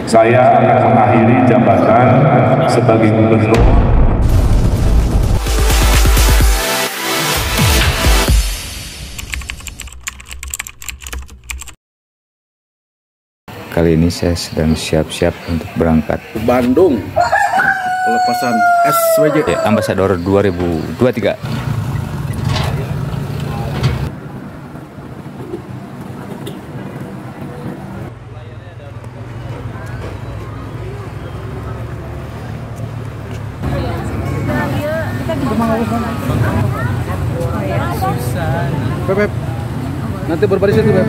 Saya akan mengakhiri jabatan sebagai gubernur. Kali ini saya sedang siap-siap untuk berangkat ke Bandung pelepasan SWJ Ambasador 2023. Beb, nanti berbaris itu Beb.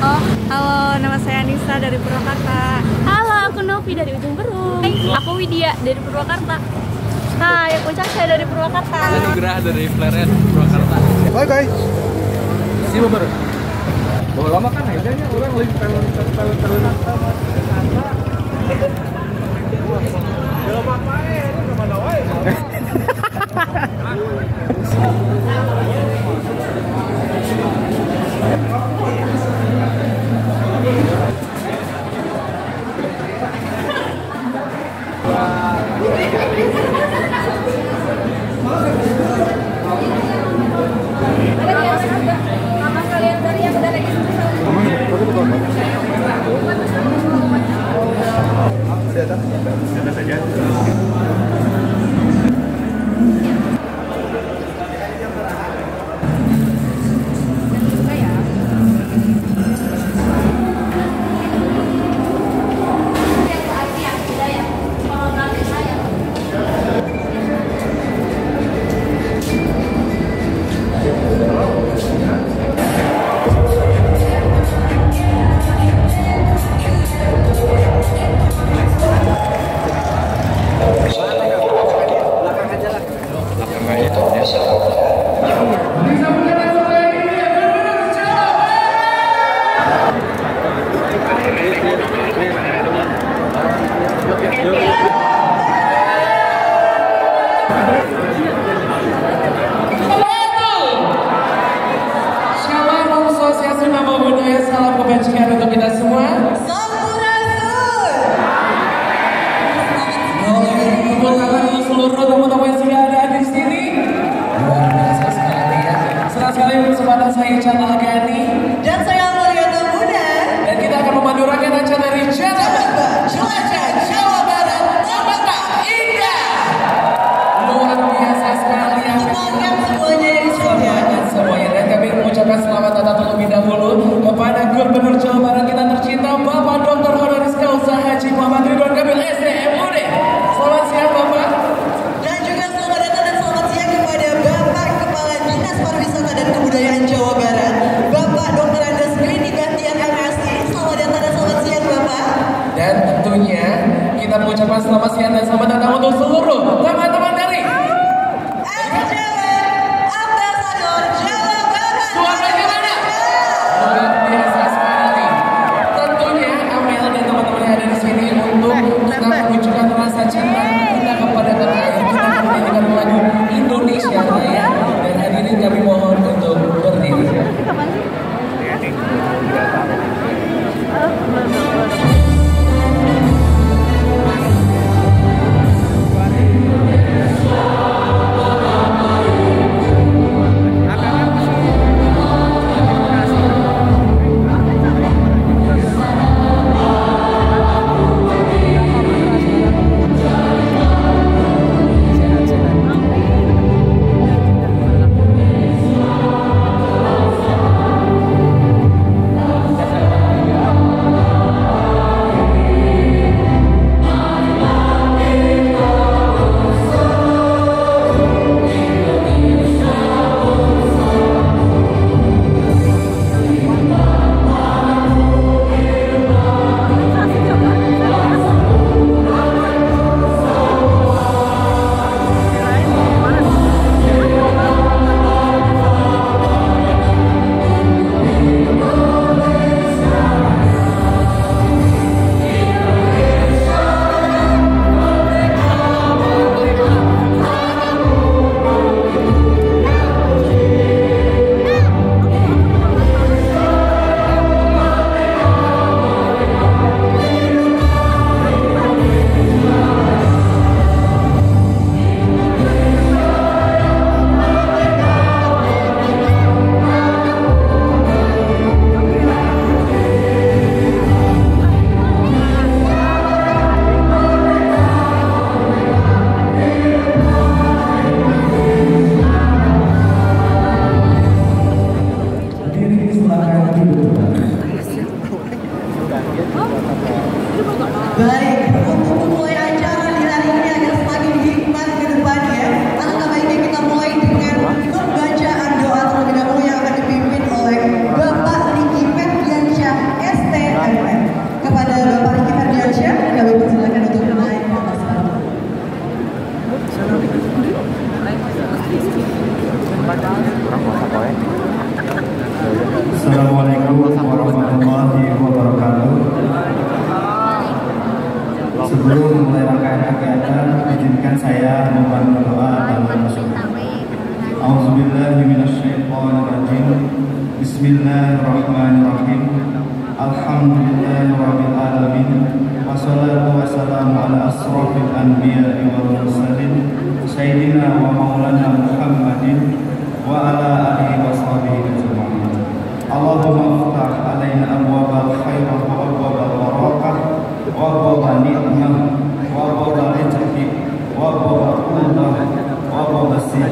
Oh, halo, nama saya Anissa dari Purwakarta. Halo, aku Novi dari Ujung Berung. Aku Widya dari Purwakarta. Hai, aku Cak dari Purwakarta. Nugrah dari Pleret Purwakarta. Bye guys. See you baru. Bahwa lama kan akhirnya orang lagi talent. Belum apa ya, ini kemana wae? Salam kebajikan untuk kita semua. Tepuk tangan untuk seluruh teman-teman yang sudah ada di sini. Luar biasa sekali ya. Senang sekali bersama saya Chandra Agani Dan saya Mariana Muda. dan kita akan memandu rangkaian acara dari Jakarta, Jelajah Jawa Barat, Kota Indah. Luar biasa sekali ya. semangat semuanya yang Semangat semuanya, dan kami mengucapkan selamat datang terlebih dahulu kepada Gubernur Jawa Barat kita tercinta Bapak Dr. Honoris Causa Haji Muhammad Ridwan Kamil SDMUD. Selamat siang Bapak. Dan juga selamat datang dan selamat siang kepada Bapak Kepala Dinas Pariwisata dan Kebudayaan Jawa Barat, Bapak Dr. Andes Grini Bahtiar MSc. Selamat datang dan selamat siang Bapak. Dan tentunya kita mengucapkan selamat siang dan selamat datang untuk seluruh teman-teman dari SJW Ambasador Jawa Barat. Suaranya mana? Luar biasa sekali. Tentunya Amel dan teman-teman yang ada di sini untuk kita menunjukkan rasa cinta kita kepada tanah air. Kita akan menyanyikan lagu Indonesia Raya. Dan hadirin kami mohon untuk berdiri. Assalamualaikum warahmatullahi wabarakatuh. Sebelum mulai rangkaian kegiatan, izinkan saya membantu doa dan bersyukur. A'udzubillahi minasyaitonirrajim. Bismillahirrahmanirrahim. Alhamdulillahirabbil alamin. Wassalatu wassalamu ala asrofil anbiya'i wal mursalin sayyidina wa maulana Muhammadin wa ala alihi wa sahbihi ajma'in. Allahumma iftah alaina abwabal khair wa abwabal barakah wa abwabal ni'mah wa abwabal rizqi wa abwabal qudah wa abwabal sihat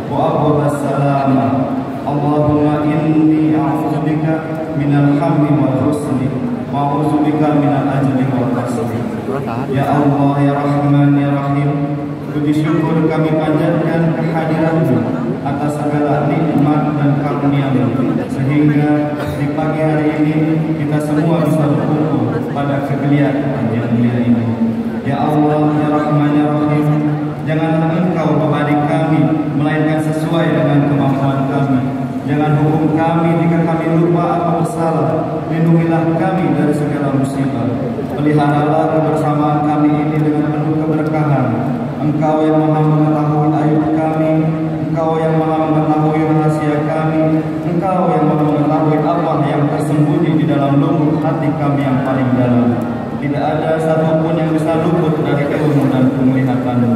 wa abwabal salamah. Allahumma inni a'udzubika minal hammi wal husni wa a'udzubika minal ajli wal kasli. Ya Allah, ya Rahman, ya Rahim, puji syukur kami panjatkan kehadiran-Mu atas segala nikmat dan karunia-Mu, sehingga di pagi hari ini kita semua bisa berkumpul pada kegiatan yang mulia ini. Ya Allah, ya Rahman, ya Rahim, janganlah Engkau membebani kami melainkan sesuai dengan kemampuan kami. Jangan hukum kami jika kami lupa atau salah. Lindungilah kami dari segala musibah. Peliharalah kebersamaan kami ini dengan penuh keberkahan. Engkau yang Maha mengetahui aib kami, Engkau yang Maha mengetahui rahasia kami, Engkau yang Maha mengetahui apa yang tersembunyi di dalam lubuk hati kami yang paling dalam. Tidak ada satupun yang bisa luput dari ilmu dan penglihatan-Mu.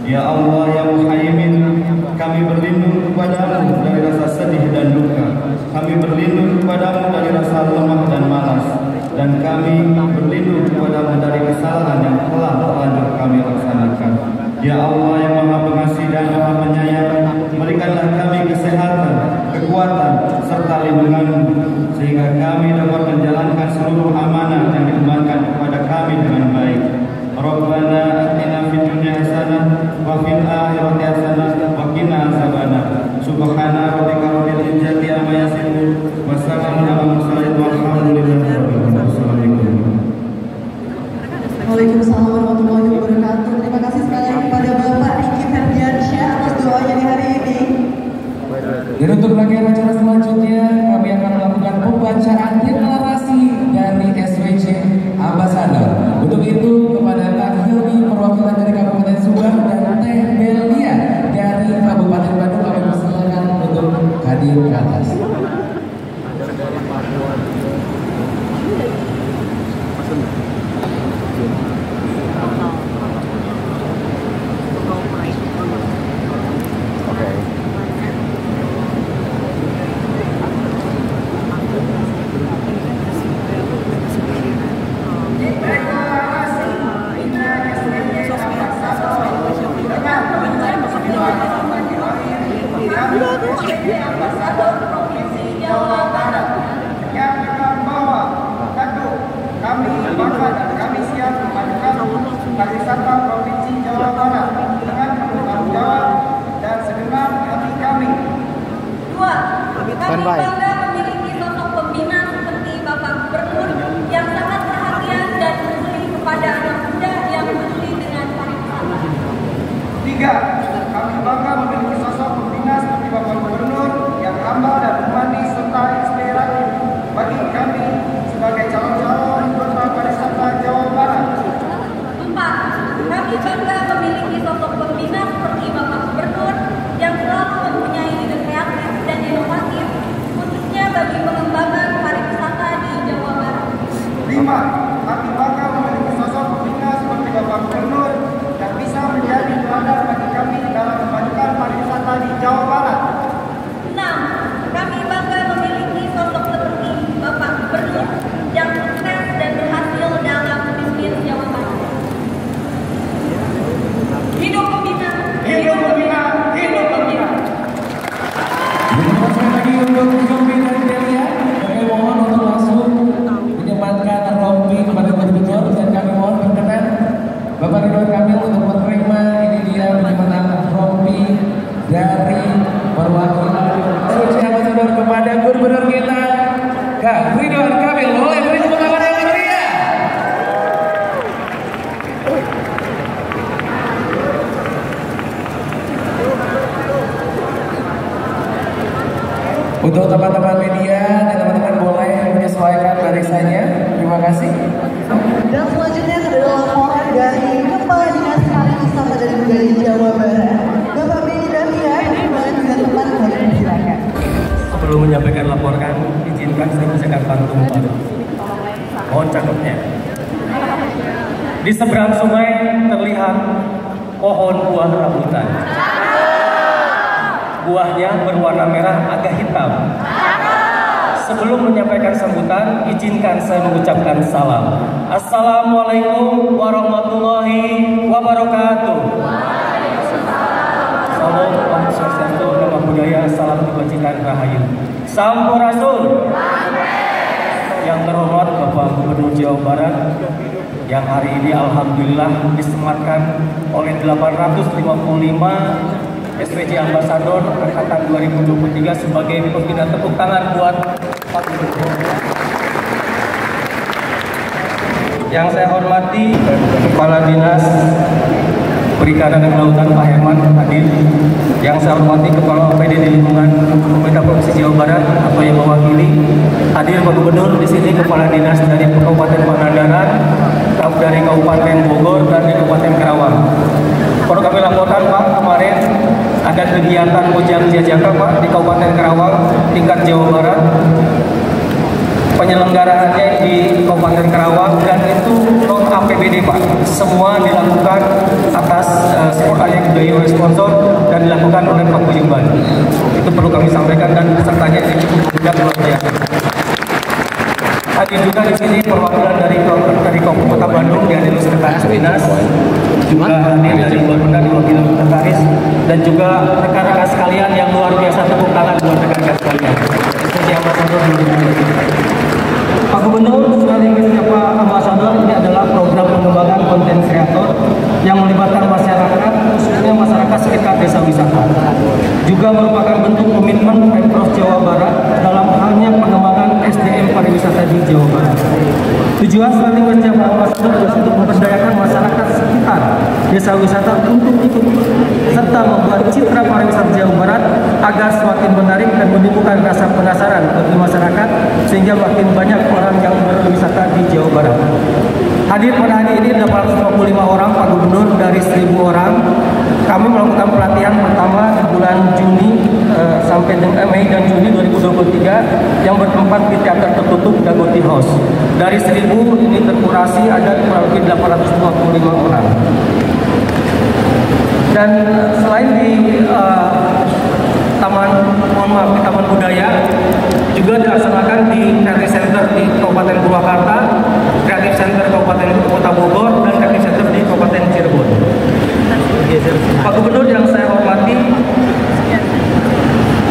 Ya Allah, ya Muhaimin, kami berlindung kepada-Mu dari rasa sedih dan duka. Kami berlindung kepada-Mu dari rasa lemah dan malas. Dan kami berlindung kepada-Mu dari kesalahan yang telah terlanjur kami laksanakan. Ya Allah yang Maha Pengasih dan Maha Penyayang, berikanlah kami kesehatan, kekuatan, serta lindungan-Mu, sehingga kami dapat menjalankan seluruh amanah yang diembankan kepada kami dengan baik. Rabbana atina fid dunya hasanah wa fil akhirati hasanah wa qina azabannar. Subhana rabbika rabbil izzati amma yasifun wa salamun alal mursalin walhamdulillahi rabbil alamin. Waalaikumsalam warahmatullahi wabarakatuh. Terima kasih sekali lagi kepada Bapak Riki Ferdiansyah atas doanya di hari ini. Dan untuk rangkaian acara selanjutnya kami akan melakukan pembacaan deklarasi dari SWC Ambassador. Untuk itu kepada Kak Hilmi perwakilan dari Kabupaten Subang dan Teh Belia dari Kabupaten Bandung kami persilakan untuk hadir ke atas. Kami bangga memiliki sosok pembina seperti Bapak Gubernur yang sangat perhatian dan peduli kepada anak muda yang peduli dengan pariwisata. 3. Kami bangga memiliki sosok pembina seperti Bapak Gubernur yang humble dan humanis serta inspiratif bagi kami sebagai calon-calon anggota pariwisata Jawa Barat. 4. Kami bangga memiliki sosok pembina seperti Bapak Gubernur yang selalu mempunyai ide kreatif dan inovatif khususnya bagi pengembangan pariwisata di Jawa Barat. 5. Kami bangga memiliki sosok pembina seperti Bapak Gubernur yang bisa menjadi teladan bagi kami dalam memajukan pariwisata di Jawa Barat. 6. Kami bangga memiliki sosok seperti Bapak Gubernur yang sukses dan berhasil dalam bisnis Jawa Barat. Hidup pembina, hidup pembina, hidup pembina. Terima kasih lagi untuk Hilmi dan Delia. Kami mohon untuk langsung menyematkan rompi kepada Gubernur dan kami mohon berkenan Bapak Ridwan Kamil untuk menerima ini dia penyematan rompi dari perwakilan SWC Ambassador kepada Gubernur kita Kak Ridwan Kamil. Boleh beri tepuk tangan yang meriah. Untuk teman-teman media dan teman-teman boleh menyesuaikan barisannya. Terima kasih. Dan selanjutnya adalah laporan dari Kepala Dinas Pariwisata dan Budaya Jawa Barat, Bapak Benny Damian, dengan teman silakan. Sebelum menyampaikan laporan, izinkan saya bacakan pantun baru. Mohon cakepnya. Di seberang sungai terlihat pohon buah rambutan. Buahnya berwarna merah agak hitam. Sebelum menyampaikan sambutan, izinkan saya mengucapkan salam. Assalamualaikum warahmatullahi wabarakatuh. Salam Om Swastiastu, Namo Buddhaya, salam kebajikan rahayu. Sampurasun. Yang terhormat Bapak Gubernur Jawa Barat, yang hari ini alhamdulillah disematkan oleh 855 SPJ Ambasador angkatan 2023 sebagai pembina. Tepuk tangan buat Pak Gubernur. Yang saya hormati Kepala Dinas Perikanan dan Kelautan Pak Herman hadir. Yang saya hormati Kepala OPD di lingkungan Pemerintah Provinsi Jawa Barat atau yang mewakili. Hadir Pak Gubernur di sini, Kepala Dinas dari Kabupaten Pangandaran, dari Kabupaten Bogor dan dari Kabupaten Karawang. Perlu kami laporkan Pak, kemarin ada kegiatan Mojang Jajaka Pak di Kabupaten Karawang tingkat Jawa Barat. Penyelenggaraannya di Kabupaten Karawang dan itu non APBD Pak. Semua dilakukan atas support ayah budaya oleh sponsor dan dilakukan oleh Pak Bujumban. Itu perlu kami sampaikan dan pesertanya juga luar biasa. Hadir juga di sini perwakilan dari Kota Bandung yang dari Sekretaris Dinas, juga hadir dari Bapenda diwakili Sekretaris, dan juga rekan-rekan sekalian yang luar biasa. Tepuk tangan buat rekan-rekan sekalian. SPJ Ambasador Pak Gubernur sekaligus Pak Ambasador, ini adalah program pengembangan konten kreator yang melibatkan masyarakat, khususnya masyarakat sekitar desa wisata. Juga merupakan bentuk komitmen Pemprov Jawa Barat dalam halnya pengembangan SDM pariwisata di Jawa Barat. Tujuan sekaligus Pak Ambasador untuk memberdayakan masyarakat sekitar desa wisata untuk ikut serta membuat citra pariwisata Jawa Barat agar semakin menarik dan menimbulkan rasa penasaran bagi masyarakat sehingga makin banyak orang yang berwisata di Jawa Barat. Hadir pada hari ini 855 orang Pak Gubernur dari 1000 orang. Kami melakukan pelatihan pertama di bulan Juni sampai dengan Mei dan Juni 2023 yang bertempat di teater tertutup Dagoti House. Dari 1000 ini terkurasi ada kurang lebih 825 orang. Dan selain di Taman Budaya juga dilaksanakan di Creative Center di Kabupaten Purwakarta, Creative Center Kabupaten Kota Bogor, dan Creative Center di Kabupaten Cirebon. Pak Gubernur yang saya hormati,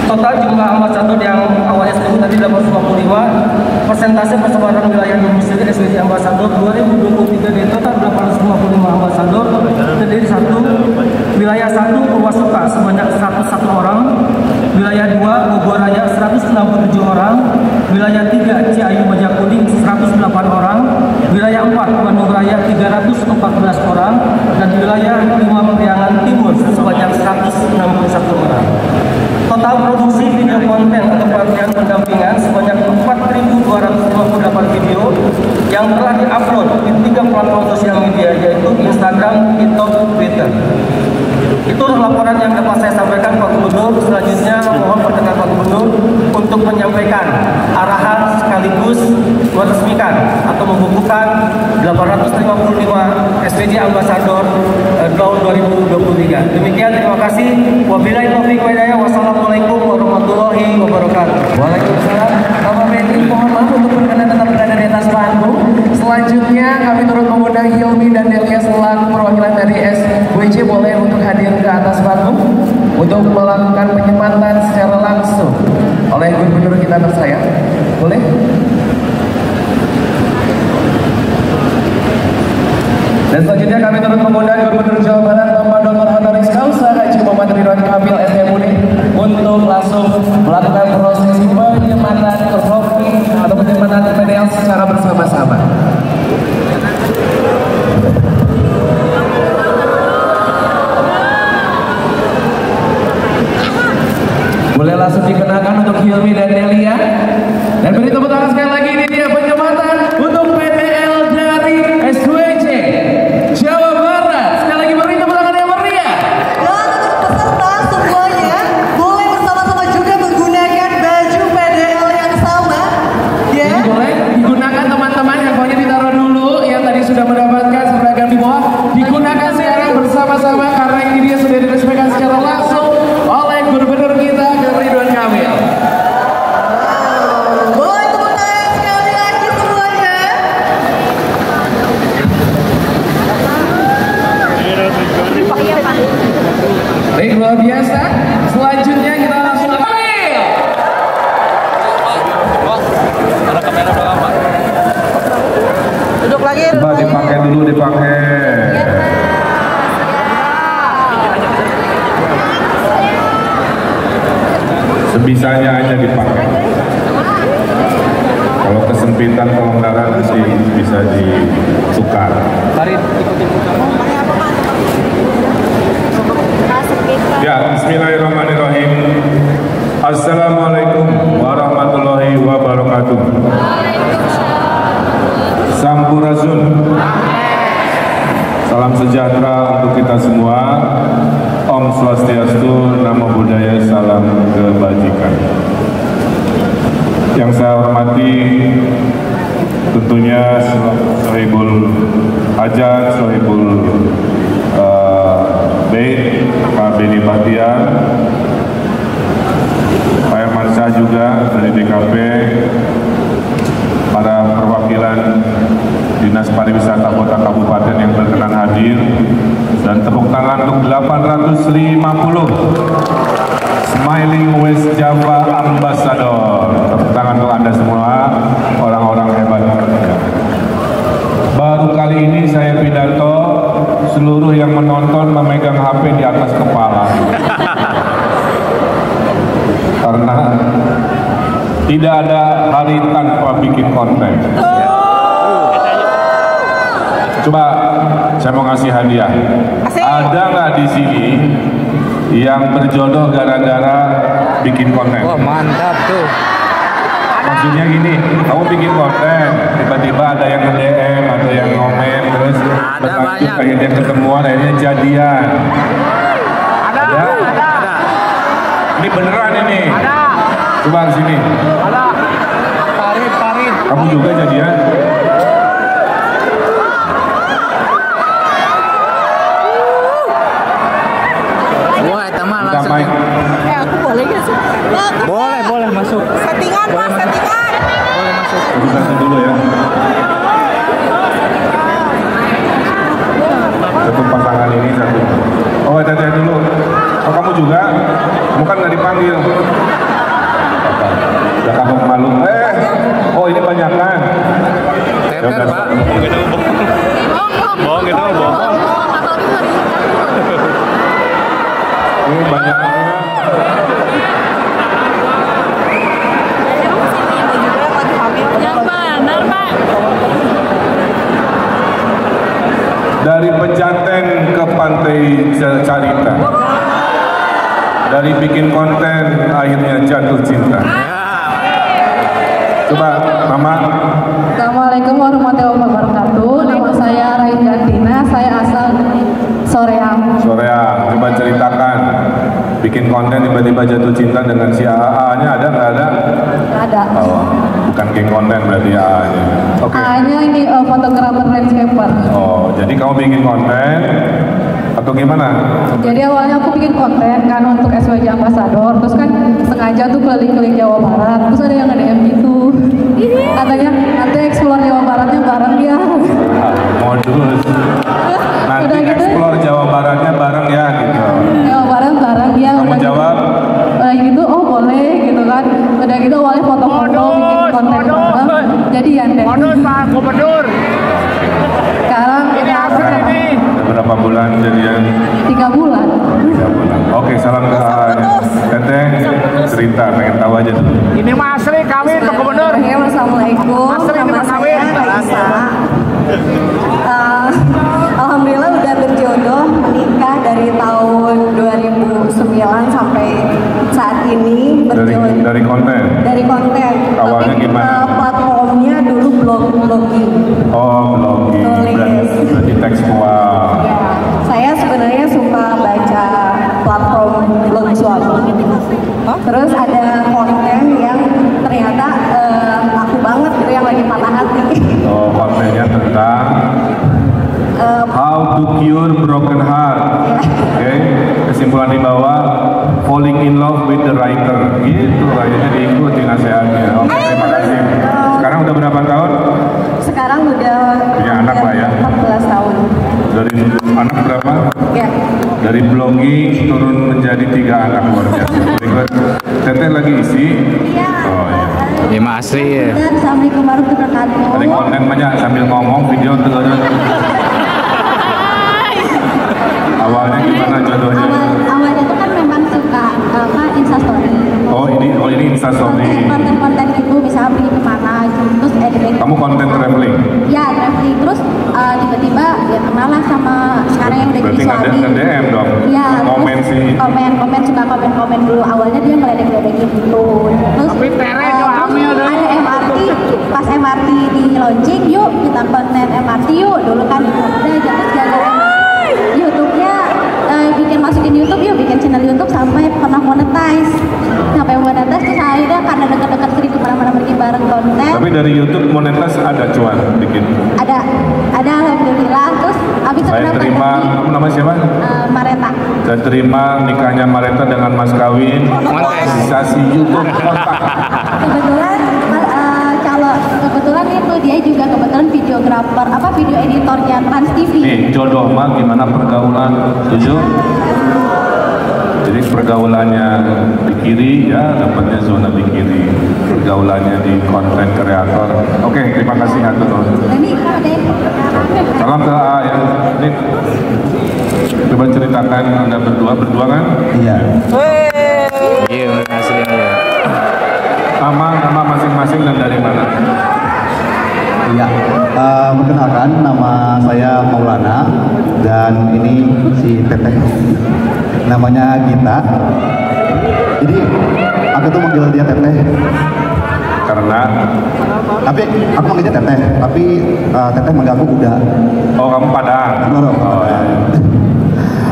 total jumlah ambasador yang awalnya sebelum tadi 855, persentase persebaran wilayah domisili SPJ Ambasador 2023 di total 855 ambasador terdiri wilayah 1 Purwasuka sebanyak 101 orang, wilayah 2 Bogor Raya 167 orang, wilayah 3 Ciayu Bajakuning 108 orang, wilayah 4 Bandung Raya 314 orang, dan wilayah 5 Priangan Timur sebanyak 161 orang. Total produksi video konten atau pelatihan pendampingan sebanyak 4.258 video yang telah diupload di 3 platform sosial media yaitu Instagram, TikTok, Twitter. Itu laporan yang dapat saya sampaikan Pak Gubernur. Selanjutnya mohon perkenan Pak Gubernur untuk menyampaikan arahan sekaligus meresmikan atau membukukan 855 SPJ Ambasador tahun 2023. Demikian, terima kasih. Wabillahi taufiq wal hidayah. Wassalamualaikum warahmatullahi wabarakatuh. Waalaikumsalam. Bapak Benny, mohon maaf untuk berkenan tetap berada di atas panggung. Selanjutnya kami turut mengundang Hilmi dan Delia selaku perwakilan dari SWJ boleh untuk hadir ke atas panggung untuk melakukan penyematan secara langsung oleh Gubernur kita tersayang. Boleh? Dan selanjutnya kami turut mengundang Gubernur Jawa Barat Bapak Dr. Honoris Causa Haji Muhammad Ridwan Kamil SMUD untuk langsung melakukan prosesi penyematan trofi atau penyematan medal secara bersama-sama. Boleh langsung dikenakan untuk Hilmi dan Delia. Dan beri tepuk tangan sekali lagi, ini dia penyematan untuk PDL dari SWJ Jawa Barat. Sekali lagi beri tepuk tangan yang meriah. Dan untuk peserta semuanya boleh bersama-sama juga menggunakan baju PDL yang sama. Ya. Ini boleh digunakan teman-teman, handphonenya ditaruh dulu. Yang tadi sudah mendapatkan seragam di bawah, digunakan sekarang bersama-sama karena ini dia sudah diresmikan secara langsung oleh Gubernur kita Ridwan Kamil. Boleh tepuk tangan sekali lagi semuanya. Baik, luar biasa. Selanjutnya kita langsung ambil. Ada kamera belakang, Pak. Duduk lagi. Coba dipakai dulu, dipakai. Sebisanya aja dipakai. Kalau kesempitan kelonggaran nanti bisa ditukar. Ya, bismillahirrahmanirrahim. Assalamualaikum warahmatullahi wabarakatuh. Sampurasun. Salam sejahtera untuk kita semua. Om Swastiastu, Namo Buddhaya, salam kebajikan. Yang saya hormati tentunya Sohibul Hajat, Sohibul Bait, Pak Beni Bahtiar, Pak Herman Syah juga dari DKP, para perwakilan Dinas Pariwisata Kota Kabupaten yang berkenan hadir, dan tepuk tangan untuk 850 Smiling West Java Ambassador. Tepuk tangan untuk Anda semua, orang-orang hebat. Baru kali ini saya pidato, seluruh yang menonton memegang HP di atas kepala. Karena tidak ada hari tanpa bikin konten. Coba saya mau ngasih hadiah. Ada nggak di sini yang berjodoh gara-gara bikin konten? Wah, mantap tuh. Maksudnya gini, kamu bikin konten, tiba-tiba ada yang nge-DM, ada yang ngomen, terus berlanjut akhirnya ketemuan, akhirnya jadian. Ada? Ini beneran ini. Coba ke sini. Parit. Kamu juga jadian? Wah, itu mah Kita langsung. main. Aku boleh gak sih? Boleh masuk. Settingan, Pak, settingan. Boleh masuk. Satu dulu ya. Satu pasangan ini satu. Oh, hati-hati dulu. Oh, kamu juga? Kamu kan nggak dipanggil. Udah kamu malu. Oh ini banyak kan? Teter, Pak. Bohong gitu, bohong. Ini banyak. Yang benar, Pak. Dari Pejaten ke Pantai Carita. Dari bikin konten akhirnya jatuh cinta. Coba Mama. Assalamualaikum warahmatullahi wabarakatuh. Nama saya Raida Tina. Saya asal dari Soreang. Sorea, coba ceritakan. Bikin konten tiba-tiba jatuh cinta dengan si AA-nya ada nggak ada? Ada. Oh, bukan geng konten berarti AA-nya. Oke. A-nya ini fotografer landscaper. Oh, jadi kamu bikin konten atau gimana? Jadi awalnya aku bikin konten kan untuk SWJ Ambassador. Terus kan sengaja tuh keliling-keliling Jawa Barat. Terus ada yang nge-DM gitu. Katanya nanti explore Jawa Baratnya bareng ya. Modus. Nanti Udah gitu. explore Jawa Baratnya bareng ya gitu. Jawa Barat bareng ya. Kamu Udah jawab? Udah gitu, oh boleh gitu kan. Udah gitu awalnya foto-foto bikin konten bareng. Jadian deh. Pak Gubernur. Sekarang Ini asli ini. Berapa bulan jadian? 3 bulan. 3 bulan. Oke, salam ke AA-nya. Teteh, cerita, pengen tahu aja dulu. Ini mah asli kawin Pak Gubernur. Assalamualaikum. Asli ini Nama mah saya kawin. Raisa. Alhamdulillah udah berjodoh menikah dari tahun 2009 sampai saat ini berjodoh Dari konten? dari dari konten. Awalnya Tapi gimana? Platformnya dulu blogging. Oh, blogging. Nulis. Berarti tekstual. Ya, saya sebenarnya suka baca platform blog suami. Terus ada konten yang ternyata laku banget gitu yang lagi patah hati. Oh, kontennya tentang how to cure broken heart. Oke, kesimpulan di bawah, falling in love with the writer. Gitu, kayaknya diikuti nasihatnya. Oke, terima kasih. Sekarang udah berapa tahun? Sekarang udah Punya anak lah ya. 14 tahun. Dari anak berapa? Ya. Dari blogging turun menjadi 3 anak, luar biasa. Berikut, Teteh lagi isi. Oh iya. Ya asli ya. Dan Assalamualaikum warahmatullahi wabarakatuh. Ada konten banyak sambil ngomong video tuh. Awalnya gimana jodohnya? Awalnya tuh kan memang suka Instastory. Oh ini Instastory. Konten-konten gitu, misalnya pergi kemana, terus editing. Kamu konten traveling? Ya, traveling. Terus tiba-tiba ya kenal lah sama sekarang yang udah jadi Berarti suami. nge-DM dong? Iya. Komen sih. Komen, suka komen dulu. Awalnya dia ngeledek-ledekin gitu. Terus ada MRT, pas MRT di launching, yuk kita konten MRT yuk. Dulu kan udah terus gara-gara YouTube-nya masukin YouTube yuk, bikin channel YouTube sampai pernah monetize. Terus akhirnya karena deket-deket sering kemana-mana pergi bareng konten. Tapi dari YouTube monetize ada cuan dikit? Ada alhamdulillah. Terus abis itu Saya terima, kamu nama siapa? Mareta. Saya terima nikahnya Mareta dengan mas kawin. Monetisasi YouTube kontak. Kebetulan itu dia juga kebetulan videografer, video editornya Trans TV. Nih jodoh mah gimana pergaulan, setuju? Jadi pergaulannya di kiri ya dapatnya zona di kiri, pergaulannya di konten kreator. Oke, terima kasih Hatur. Salam ke A ya. Ini coba ceritakan Anda berdua kan? Iya. Iya asli ya. Nama masing-masing dan dari mana? Iya, perkenalkan nama saya Maulana dan ini si Teteh, namanya Gita. Jadi aku tuh manggil dia Teteh karena tapi aku manggilnya Teteh, tapi Teteh manggil aku Uda. Oh, kamu Padang. Oh, ya.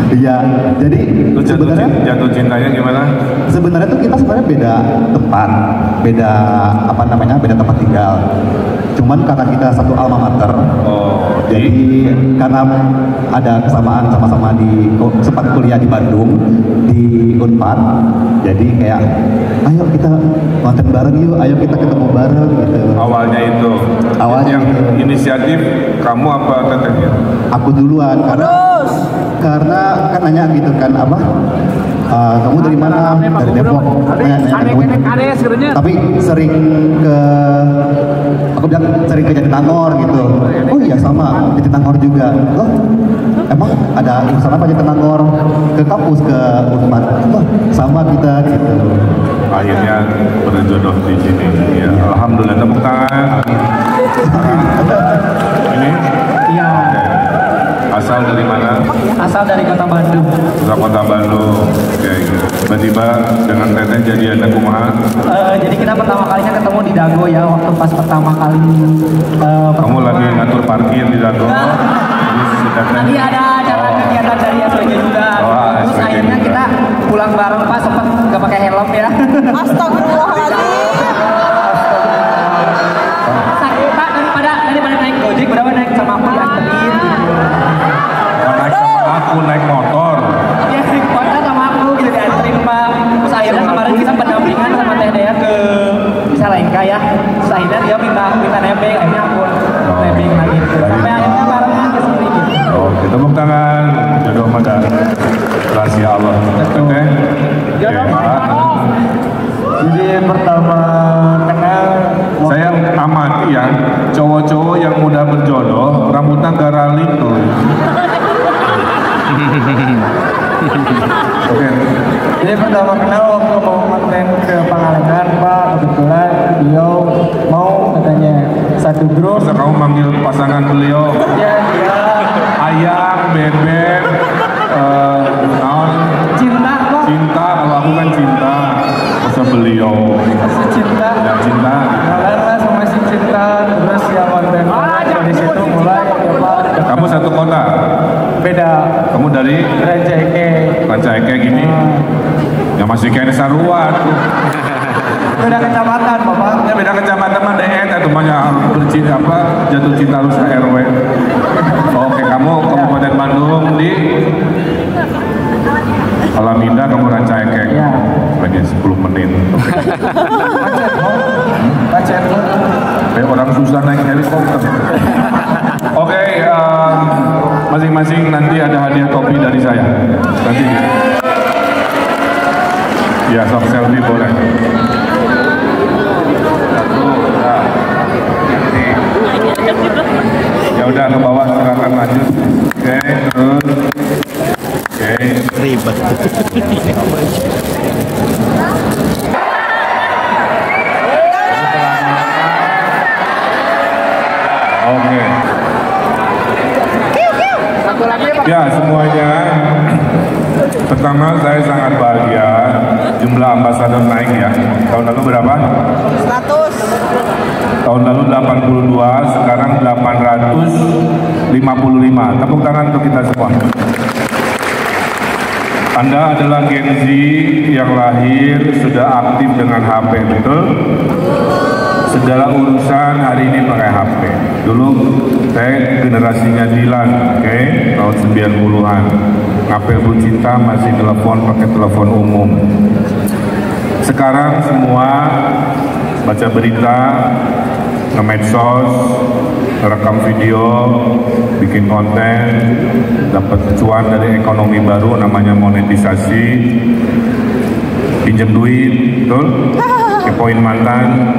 Iya, jadi sebenarnya jatuh cintanya gimana? Sebenarnya tuh kita sebenarnya beda tempat, beda tempat tinggal. Cuman karena kita satu alma mater, jadi karena ada kesamaan sama-sama sempat kuliah di Bandung di Unpad, jadi kayak ayo kita konten bareng yuk, ayo kita ketemu bareng gitu. Awalnya itu. Awalnya yang inisiatif kamu apa Tetehnya? Aku duluan karena kan nanya gitu kan kamu dari mana? Dari Depok. Tapi sering aku bilang sering ke Jatinangor gitu. Oh iya sama di Jatinangor juga. Oh emang ada urusan apa Jatinangor? Ke kampus ke Unpad. Oh sama kita gitu. Akhirnya berjodoh di sini. Ya, alhamdulillah, tepuk tangan. Ini? Iya. Asal dari mana? Asal dari kota Bandung. Kota Bandung. Oke, tiba-tiba dengan Teteh jadi ada kumaha? Jadi kita pertama kalinya ketemu di Dago ya, waktu pas pertama kali. Kamu lagi ngatur parkir di Dago? Tadi ada acara kegiatan dari SWG juga. Terus akhirnya kita pulang bareng pas sempat nggak pakai helm ya. Astagfirullahaladzim. Sakit Pak, daripada naik Gojek, berapa naik sama aku dianterin. Aku naik motor. Ya naik motor sama aku gitu dianterin Pak. Terus akhirnya kemarin kita pendampingan sama Teh Dea ke Majalengka ya. Terus akhirnya dia minta nebeng, akhirnya aku nebeng lagi. Sampai akhirnya barengan ke sini gitu. Oke, tepuk tangan. Jodoh pada rahasia Allah. Oke. Jadi pertama kenal saya amati ya cowok-cowok yang mudah berjodoh rambutnya garaling tuh. Oke. Jadi pertama kenal waktu mau konten ke Pangalengan Pak, kebetulan beliau mau katanya satu grup. Masa kamu manggil pasangan beliau? Ya dia ayang, bebek, naon? Cinta kok. Cinta, kalau aku kan cinta. ke beliau. Si Cinta. Ya, Cinta. Lara sama si Cinta, terus yang konten dari situ mulai Kamu satu kota? beda. Kamu dari? Ranca Eke. Ranca Eke gini. Ya masih kayak Saruat. Beda kecamatan, Bapak. Ya beda kecamatan mah DN atau banyak bercinta apa jatuh cinta harus RW. Oke, kamu Kabupaten Bandung di Alamida, kamu Ranca Eke. Ya. Lagi 10 menit. Macet. Kayak orang susah naik helikopter. Oke, masing-masing nanti ada hadiah kopi dari saya. Nanti. Ya, sok selfie boleh. Ya udah ke bawah, silakan lanjut. Oke, terus. Oke. Ribet. Oke. Ya semuanya. Pertama saya sangat bahagia jumlah ambasador naik ya. Tahun lalu berapa? 100. Tahun lalu 82, sekarang 855. Tepuk tangan untuk kita semua. Anda adalah Gen Z yang lahir sudah aktif dengan HP, betul? Segala urusan hari ini pakai HP. Dulu saya generasinya Dilan, oke, tahun 90-an. Ngapel Bu Cinta masih telepon pakai telepon umum. Sekarang semua baca berita, nge-medsos, rekam video, bikin konten, dapat cuan dari ekonomi baru namanya monetisasi, pinjam duit, betul? Kepoin mantan,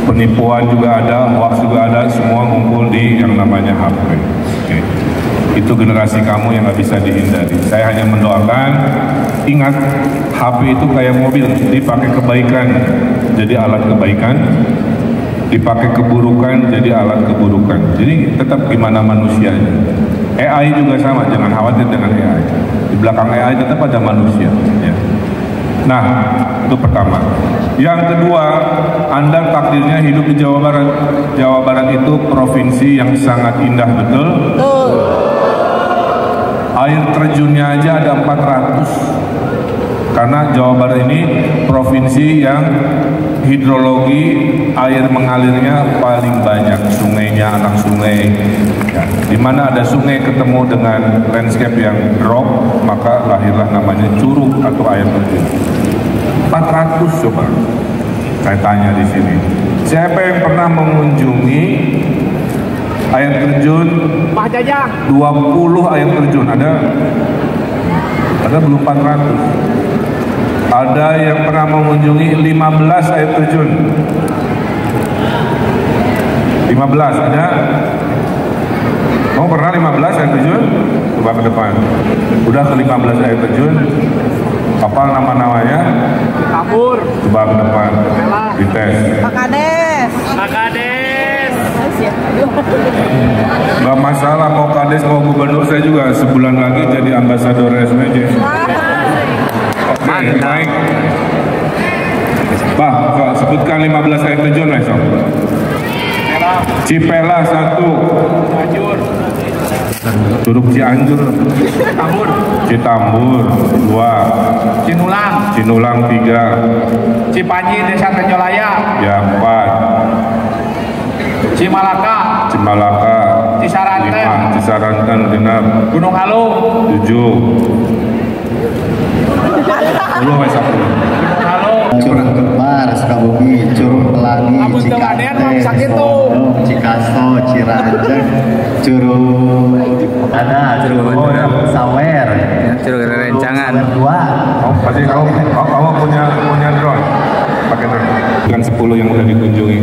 penipuan juga ada, hoax juga ada, semua ngumpul di yang namanya HP. Okay. Itu generasi kamu yang nggak bisa dihindari. Saya hanya mendoakan, ingat HP itu kayak mobil, dipakai kebaikan jadi alat kebaikan, dipakai keburukan jadi alat keburukan. Jadi tetap gimana manusianya. AI juga sama, jangan khawatir dengan AI. Di belakang AI tetap ada manusia. Ya. Nah, itu pertama. Yang kedua, Anda takdirnya hidup di Jawa Barat. Jawa Barat itu provinsi yang sangat indah, betul? Betul. Air terjunnya aja ada 400. Karena Jawa Barat ini provinsi yang hidrologi air mengalirnya paling banyak, sungainya anak sungai. Ya, di mana ada sungai ketemu dengan landscape yang drop, maka lahirlah namanya curug atau air terjun. 400 coba. Saya tanya di sini, siapa yang pernah mengunjungi air terjun? Pak Jajang. 20 air terjun ada? Ada belum 400. Ada yang pernah mengunjungi 15 air terjun? 15 ada? Kamu pernah 15 air terjun? Coba ke depan. Udah ke 15 air terjun? Apa nama-namanya? Kabur. Coba ke depan. Dites. Pak Kades. Pak Kades. Gak masalah mau Kades mau gubernur, saya juga sebulan lagi jadi ambasador SMJ. Oke, baik. Bah, sebutkan 15 air terjun besok. Cipela 1, Curug Cianjur, Citambur 2, Cinulang 3, Cipanji Desa Tenjolaya, ya 4, Cimalaka, Cisaranten 6, Gunung Alung 7, 10 wes 10. Curug Kembar, Sukabumi, Curug Pelangi, Cikampek, Sodong, Cikaso, Ciranjang, Curug ada, Curug Sawer, Curug Rencangan. 2. Oh, pasti kamu punya drone, pakai drone. Bukan 10 yang udah dikunjungi.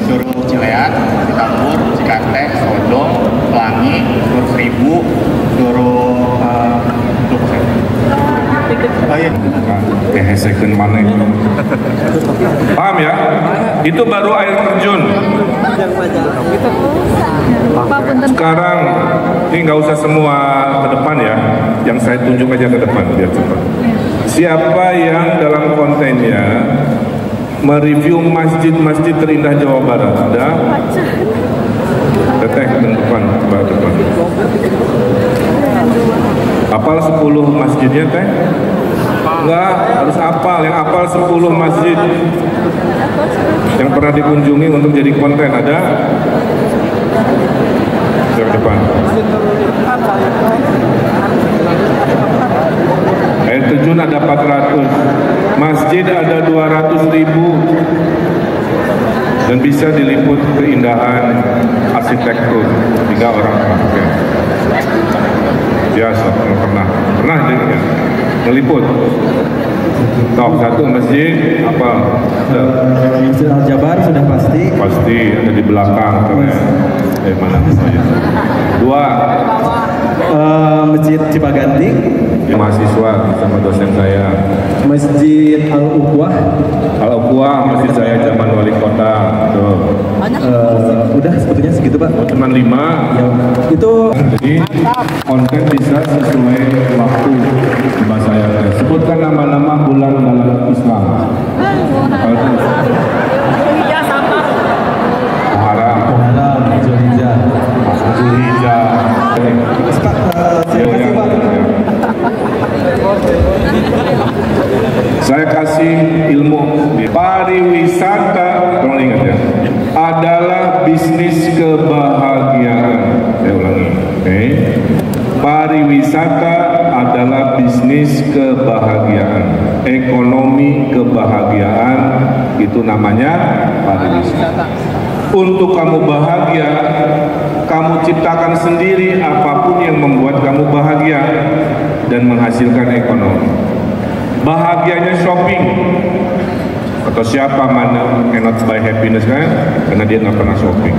Curug Cileat, Citambur, Cikampek, Sodong, Pelangi, Curug Seribu, Curug Second mana itu? Paham ya? Itu baru air terjun. Sekarang ini nggak usah semua ke depan ya. yang saya tunjuk aja ke depan biar cepat. Siapa yang dalam kontennya mereview masjid-masjid terindah Jawa Barat? Ada? Teteh ke depan, ke depan. Hafal 10 masjidnya teh? Enggak, harus hafal. Yang hafal 10 masjid yang pernah dikunjungi untuk jadi konten ada? Ke depan. Air terjun ada 400, masjid ada 200.000 dan bisa diliput keindahan arsitektur 3 orang. Oke. Biasa pernah ya, ngeliput. Top 1 masjid apa? Masjid Al Jabar sudah pasti. Pasti ada di belakang. Mana? 2 Masjid Cipaganti. Mahasiswa sama dosen saya. Masjid Al Uqwah. Al Uqwah masjid saya zaman wali kota. Tuh. Udah sebetulnya segitu Pak. Cuma 5. Ya, itu. Jadi konten bisa sesuai waktu bahasa saya. Sebutkan nama-nama bulan dalam Islam. Muharram, Zulhijjah. Zulhijjah. Terima kasih Pak. Saya kasih ilmu. Pariwisata, tolong ingat ya, adalah bisnis kebahagiaan. Saya ulangi, oke? Pariwisata adalah bisnis kebahagiaan, ekonomi kebahagiaan, itu namanya pariwisata. Untuk kamu bahagia, kamu ciptakan sendiri apapun yang membuat kamu bahagia dan menghasilkan ekonomi. Bahagianya shopping. Atau siapa mana cannot buy happiness kan? Karena dia nggak pernah shopping.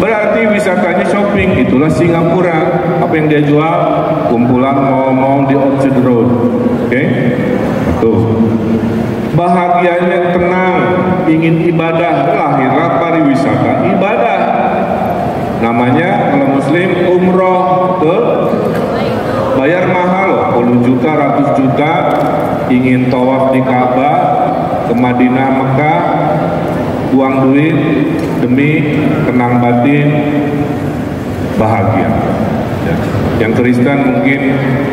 Berarti wisatanya shopping, itulah Singapura. Apa yang dia jual? Kumpulan mall-mall di Orchard Road. Oke? Tuh. Bahagianya tenang, ingin ibadah, lahirlah pariwisata ibadah. Namanya kalau muslim umroh, ke bayar mahal, 10 juta, 100 juta, ingin tawaf di Ka'bah, ke Madinah, Mekah, buang duit demi tenang batin, bahagia. Yang Kristen mungkin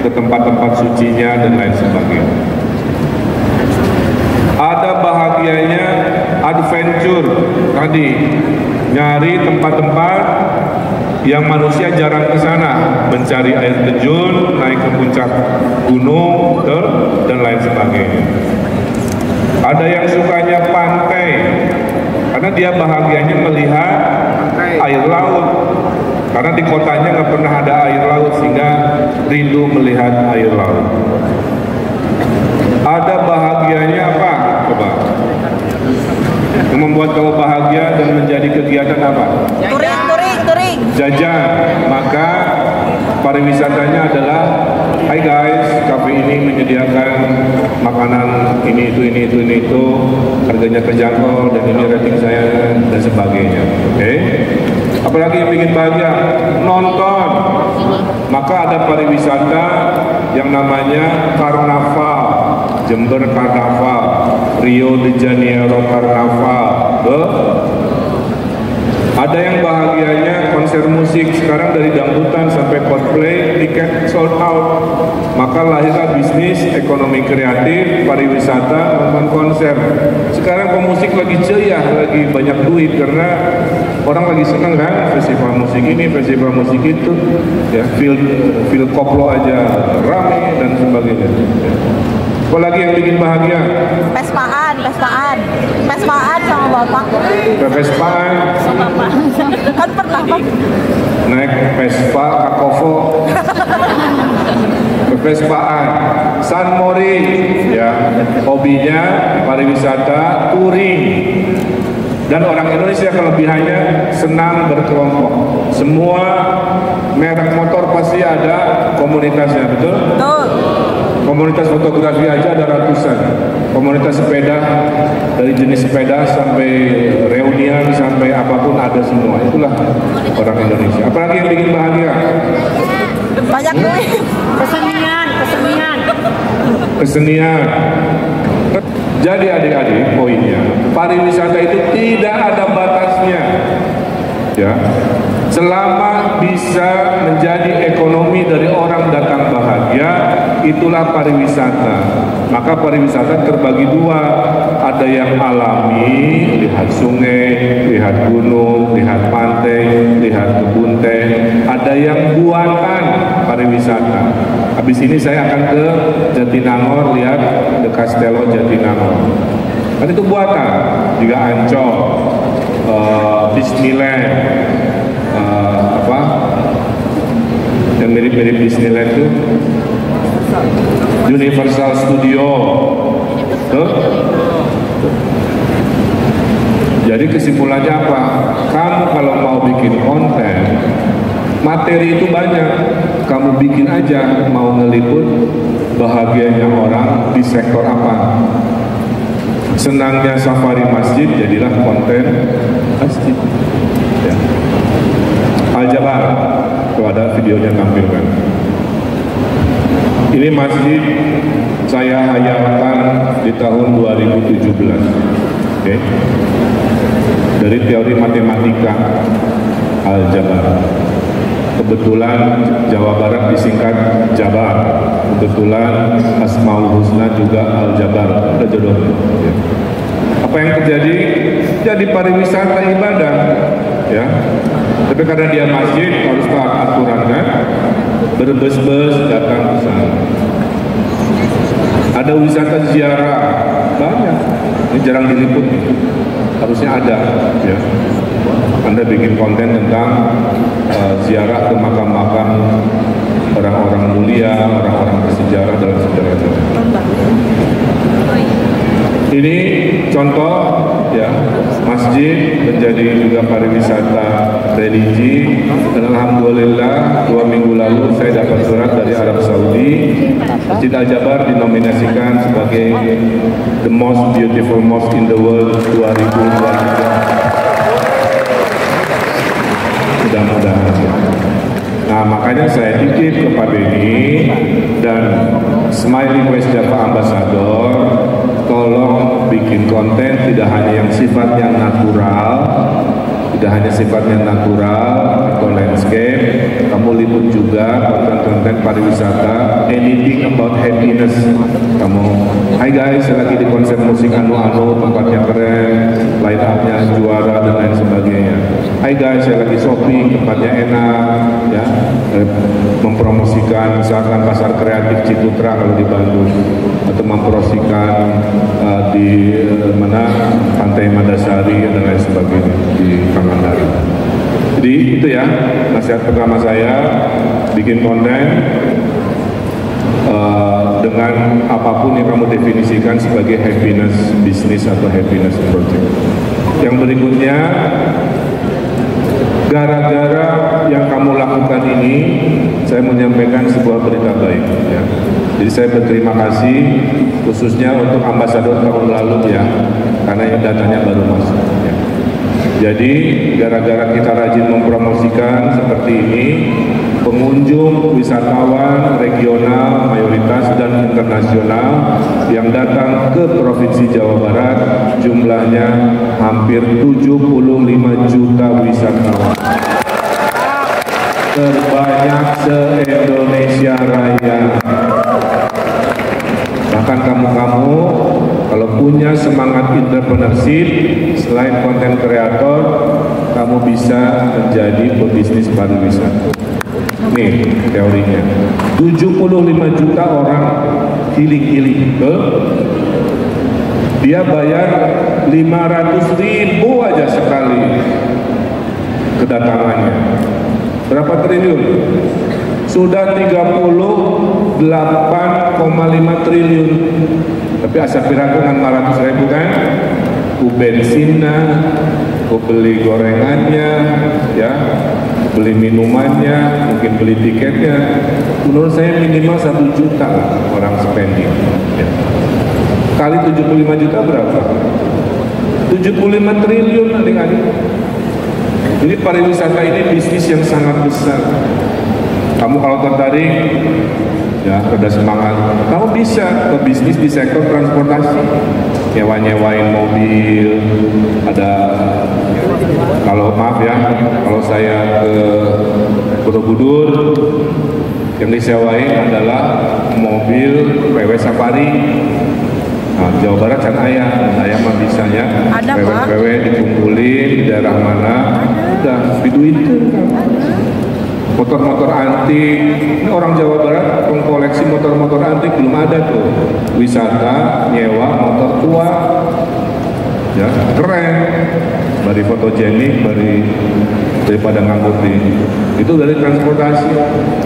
ke tempat-tempat sucinya dan lain sebagainya. Ada bahagianya adventure tadi, nyari tempat-tempat yang manusia jarang ke sana, mencari air terjun, naik ke puncak gunung, dan lain sebagainya. Ada yang sukanya pantai, karena dia bahagianya melihat air laut. Karena di kotanya nggak pernah ada air laut, sehingga rindu melihat air laut. Ada bahagianya apa? Coba. Yang membuat kamu bahagia dan menjadi kegiatan apa? Touring. Jajan. Maka pariwisatanya adalah, hai guys, kafe ini menyediakan makanan ini itu, harganya terjangkau dan ini rating saya dan sebagainya. Oke? Apalagi yang bikin bahagia? Nonton. Maka ada pariwisata yang namanya karnaval. Jember Karnaval, Rio de Janeiro Karnaval. Ada yang bahagianya konser musik. Sekarang dari dangdutan sampai Coldplay, tiket sold out. Maka lahirlah bisnis ekonomi kreatif, pariwisata, nonton konser. Sekarang pemusik lagi ceria, lagi banyak duit karena orang lagi seneng kan, festival musik ini, festival musik itu, ya, feel koplo aja rame dan sebagainya. Apalagi yang bikin bahagia? Pespaan sama bapak. Pespaan Sama bapak. Kan pernah Pak. naik Vespa Kakovo. Pespaan San Mori, ya, hobinya pariwisata touring. Dan orang Indonesia kelebihannya senang berkelompok. Semua merek motor pasti ada komunitasnya, betul? Betul. Komunitas fotografi aja ada ratusan. Komunitas sepeda, dari jenis sepeda sampai reunian sampai apapun ada semua. Itulah orang Indonesia. Apalagi yang bikin bahagia? Banyak duit. Kesenian. Jadi adik-adik, poinnya, pariwisata itu tidak ada batasnya. Ya. Selama bisa menjadi ekonomi dari orang datang bahagia, itulah pariwisata. Maka pariwisata terbagi dua, ada yang alami, lihat sungai, lihat gunung, lihat pantai, lihat kebun teh. Ada yang buatan pariwisata. Habis ini saya akan ke Jatinangor, lihat The Castello Jatinangor. Kan itu buatan, juga Ancol, Disneyland, yang mirip-mirip Disneyland itu Universal Studio. Tuh. Jadi kesimpulannya apa? Kamu kalau mau bikin konten, materi itu banyak, kamu bikin aja. Mau ngeliput bahagianya orang di sektor apa, senangnya safari masjid, jadilah konten masjid. Ya. Al-Jabar, kalau ada videonya tampilkan. Ini masjid saya hayalkan di tahun 2017. Okay. Dari teori matematika Al-Jabar. Kebetulan Jawa Barat disingkat Jabar. Kebetulan Asmaul Husna juga Al-Jabar. Ada jodohnya. Ya. Apa yang terjadi? Jadi pariwisata ibadah. Ya. Tapi karena dia masjid harus taat aturan kan, berbes-bes datang ke sana. Ada wisata ziarah banyak, ini jarang diliput, harusnya ada. Ya. Anda bikin konten tentang ziarah ke makam-makam orang-orang mulia, orang-orang bersejarah dalam sejarah. Ini contoh ya, masjid menjadi juga pariwisata religi, dan alhamdulillah 2 minggu lalu saya dapat surat dari Arab Saudi, Masjid Al-Jabar dinominasikan sebagai the most beautiful mosque in the world 2023. Mudah-mudahan. Nah, makanya saya titip kepada ini dan Smiling West Java Ambassador, tolong bikin konten tidak hanya yang sifatnya natural, tidak hanya sifatnya natural atau landscape, kamu liput juga konten-konten pariwisata, anything about happiness. Kamu, hai guys, saya lagi di konser musik anu-anu, tempatnya keren, line up-nya juara dan lain sebagainya. Hai guys, saya lagi shopping, tempatnya enak, ya, mempromosikan misalkan pasar kreatif Ciputra kalau di Bandung, atau mempromosikan di mana Pantai Madasari dan lain sebagainya di Pangandaran. Jadi itu ya nasihat pertama saya, bikin konten dengan apapun yang kamu definisikan sebagai happiness business atau happiness project. Yang berikutnya, gara-gara yang kamu lakukan ini, saya menyampaikan sebuah berita baik. Ya. Jadi saya berterima kasih khususnya untuk ambasador tahun lalu ya, karena yang datanya baru masuk. Ya. Jadi gara-gara kita rajin mempromosikan seperti ini, pengunjung wisatawan regional, mayoritas dan internasional yang datang ke Provinsi Jawa Barat jumlahnya hampir 75 juta wisatawan. Terbanyak se-Indonesia Raya. Bahkan kamu-kamu kalau punya semangat entrepreneurship, selain konten kreator, kamu bisa menjadi pebisnis pariwisata. Nih teorinya, 75 juta orang healing ke, dia bayar 500.000 aja sekali kedatangannya. Berapa triliun? Sudah 38,5 triliun. Tapi asap piraku kan 500.000 kan? Ku bensinnya, ku beli gorengannya, ya, beli minumannya, mungkin beli tiketnya. Menurut saya minimal 1 juta orang spending. Ya. Kali 75 juta berapa? 75 triliun adik-adik. Jadi pariwisata ini bisnis yang sangat besar. Kamu kalau tertarik, ya ada semangat, kamu bisa ke bisnis di sektor transportasi, nyewain mobil, ada, kalau maaf ya, kalau saya ke Borobudur, yang disewain adalah mobil PW Safari. Nah, Jawa Barat kan ayah mah bisanya PW dikumpulin di daerah mana, udah diduitin kan. Motor-motor antik, ini orang Jawa Barat mengkoleksi motor-motor antik belum ada tuh. Wisata nyewa motor tua, ya keren, bari fotogenik, daripada nganggur itu dari transportasi.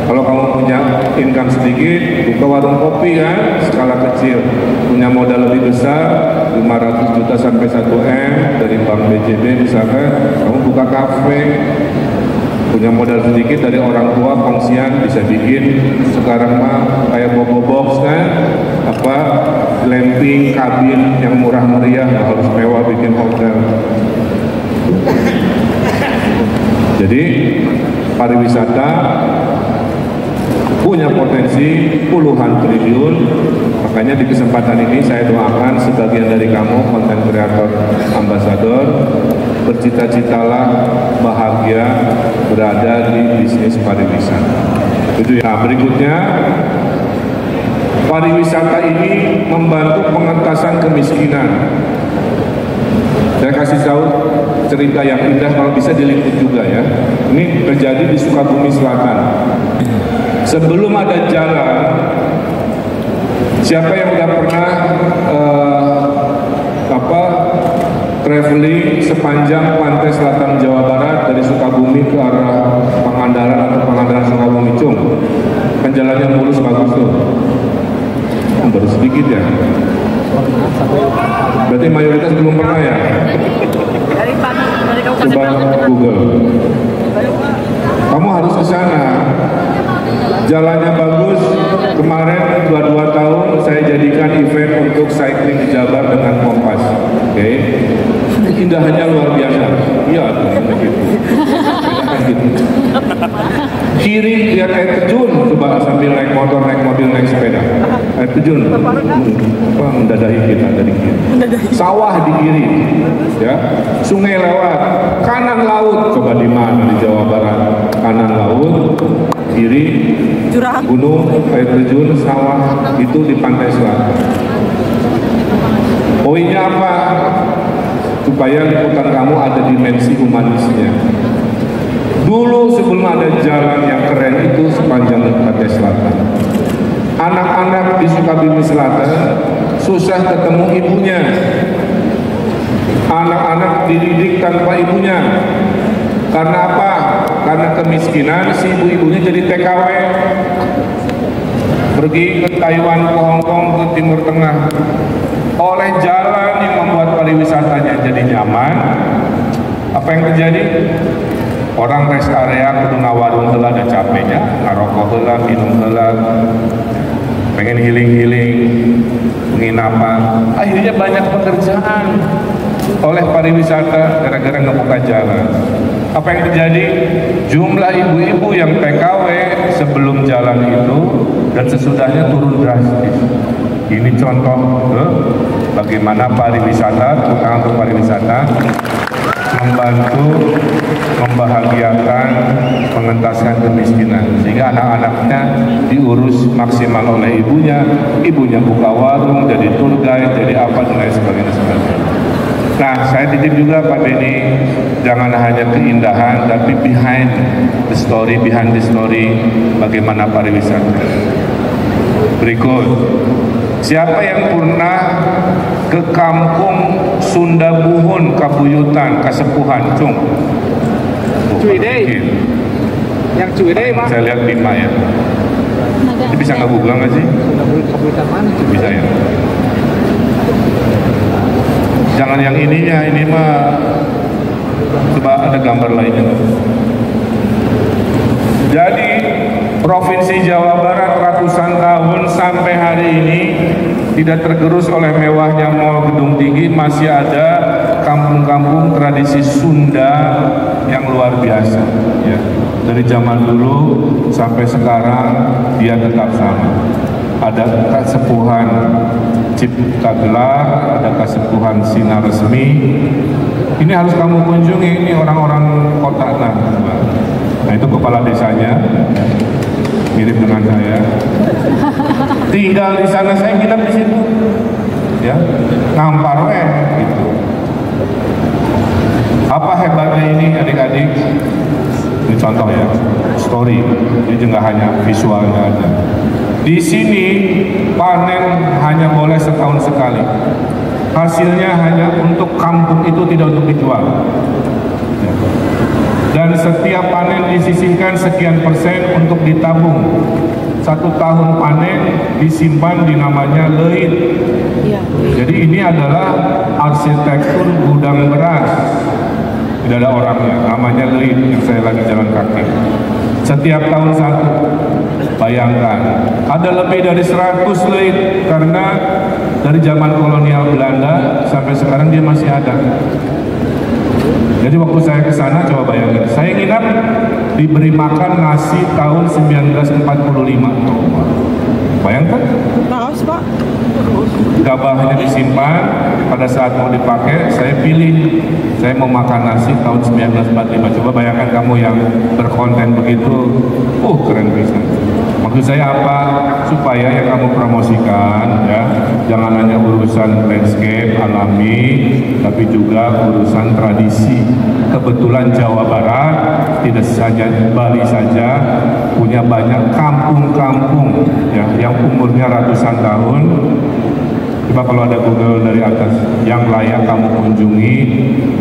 Kalau kamu punya income sedikit, buka warung kopi kan, skala kecil, punya modal lebih besar, 500 juta sampai 1 M dari bank BJB misalkan, kamu buka kafe. Punya modal sedikit dari orang tua, kongsian bisa bikin. Sekarang mah kayak Bobo Box kan, apa glamping, kabin yang murah meriah, harus mewah bikin hotel. Jadi pariwisata punya potensi puluhan triliun. Makanya di kesempatan ini saya doakan sebagian dari kamu konten kreator ambasador, bercita-citalah bahagia berada di bisnis pariwisata. Itu ya. Berikutnya, pariwisata ini membantu pengentasan kemiskinan. Saya kasih tahu cerita yang indah, kalau bisa diliput juga ya. Ini terjadi di Sukabumi Selatan. Sebelum ada jalan, siapa yang udah pernah traveling sepanjang pantai selatan Jawa Barat dari Sukabumi ke arah Pangandaran atau Pangandaran Sukabumi Cung? Kan jalannya mulus bagus tuh. Baru sedikit ya. Berarti mayoritas belum pernah ya? Coba Google. Kamu harus ke sana. Jalannya bagus. Kemarin 22 tahun saya jadikan event untuk cycling di Jabar dengan Kompas. Oke. Indahannya luar biasa. Iya, begitu. Kiri lihat air terjun, coba sambil naik motor, naik mobil, naik sepeda. Air terjun, mendadahi kita dari kiri. Sawah di kiri, ya. Sungai lewat, kanan laut. Coba di mana di Jawa Barat? Kanan laut, kiri gunung, air terjun, sawah, itu di pantai selatan. Poinnya apa? Supaya liputan kamu ada dimensi humanisnya. Dulu sebelum ada jalan yang keren itu sepanjang pantai selatan, anak-anak di Sukabumi Selatan susah ketemu ibunya. Anak-anak dididik tanpa ibunya. Karena apa? Karena kemiskinan, si ibu-ibunya jadi TKW. Pergi ke Taiwan, ke Hong Kong, ke Timur Tengah. Oleh jalan yang membuat pariwisatanya jadi nyaman, apa yang terjadi? Orang rest area kudu ngawarung heula ada capeknya, ngarokok heula, minum heula, pengen healing-healing, penginapan. Akhirnya banyak pekerjaan oleh pariwisata gara-gara ngebuka jalan. Apa yang terjadi? Jumlah ibu-ibu yang TKW sebelum jalan itu dan sesudahnya turun drastis. Ini contoh bagaimana pariwisata, terutama untuk pariwisata, membantu membahagiakan, mengentaskan kemiskinan, sehingga anak-anaknya diurus maksimal oleh ibunya. Ibunya buka warung, jadi tour guide, jadi apa dan lain sebagainya. Nah, saya titip juga Pak Beni, jangan hanya keindahan, tapi behind the story, bagaimana pariwisata. Berikut, siapa yang pernah ke kampung Sunda Buhun, Kabuyutan, Kasepuhan, Cung? Cuidei. Yang Cuidei, Pak. Saya lihat 5 ya. Ini bisa nggak Google nggak sih? Bisa ya. Jangan yang ininya, ini mah coba ada gambar lainnya. Jadi Provinsi Jawa Barat ratusan tahun sampai hari ini tidak tergerus oleh mewahnya mall gedung tinggi, masih ada kampung-kampung tradisi Sunda yang luar biasa ya. Dari zaman dulu sampai sekarang dia tetap sama. Ada Kasepuhan Cipta Gelar, ada Kasepuhan Sinar Resmi. Ini harus kamu kunjungi, ini orang-orang kota nah itu kepala desanya mirip dengan saya. Tinggal di sana, saya nginep di situ. Ya, ngampar gitu. Apa hebatnya ini adik-adik? Ini contoh ya, story. Ini juga hanya visualnya aja. Di sini panen hanya boleh setahun sekali. Hasilnya hanya untuk kampung itu, tidak untuk dijual. Ya. Dan setiap panen disisihkan sekian persen untuk ditabung. 1 tahun panen disimpan di namanya leit. Jadi ini adalah arsitektur gudang beras. Tidak ada orangnya, namanya leit yang saya lagi jalan kaki. Setiap tahun 1. Bayangkan, ada lebih dari 100 leit karena dari zaman kolonial Belanda sampai sekarang dia masih ada. Jadi waktu saya ke sana, coba bayangin, saya nginap diberi makan nasi tahun 1945. Bayangkan? Maaf, Pak. Gabahnya disimpan, pada saat mau dipakai, saya pilih, saya mau makan nasi tahun 1945. Coba bayangkan kamu yang berkonten begitu, keren bisa. Maksud saya apa? Supaya yang kamu promosikan ya, jangan hanya urusan landscape alami, tapi juga urusan tradisi. Kebetulan Jawa Barat tidak saja Bali saja punya banyak kampung-kampung ya, yang umurnya ratusan tahun. Coba kalau ada Google dari atas yang layak kamu kunjungi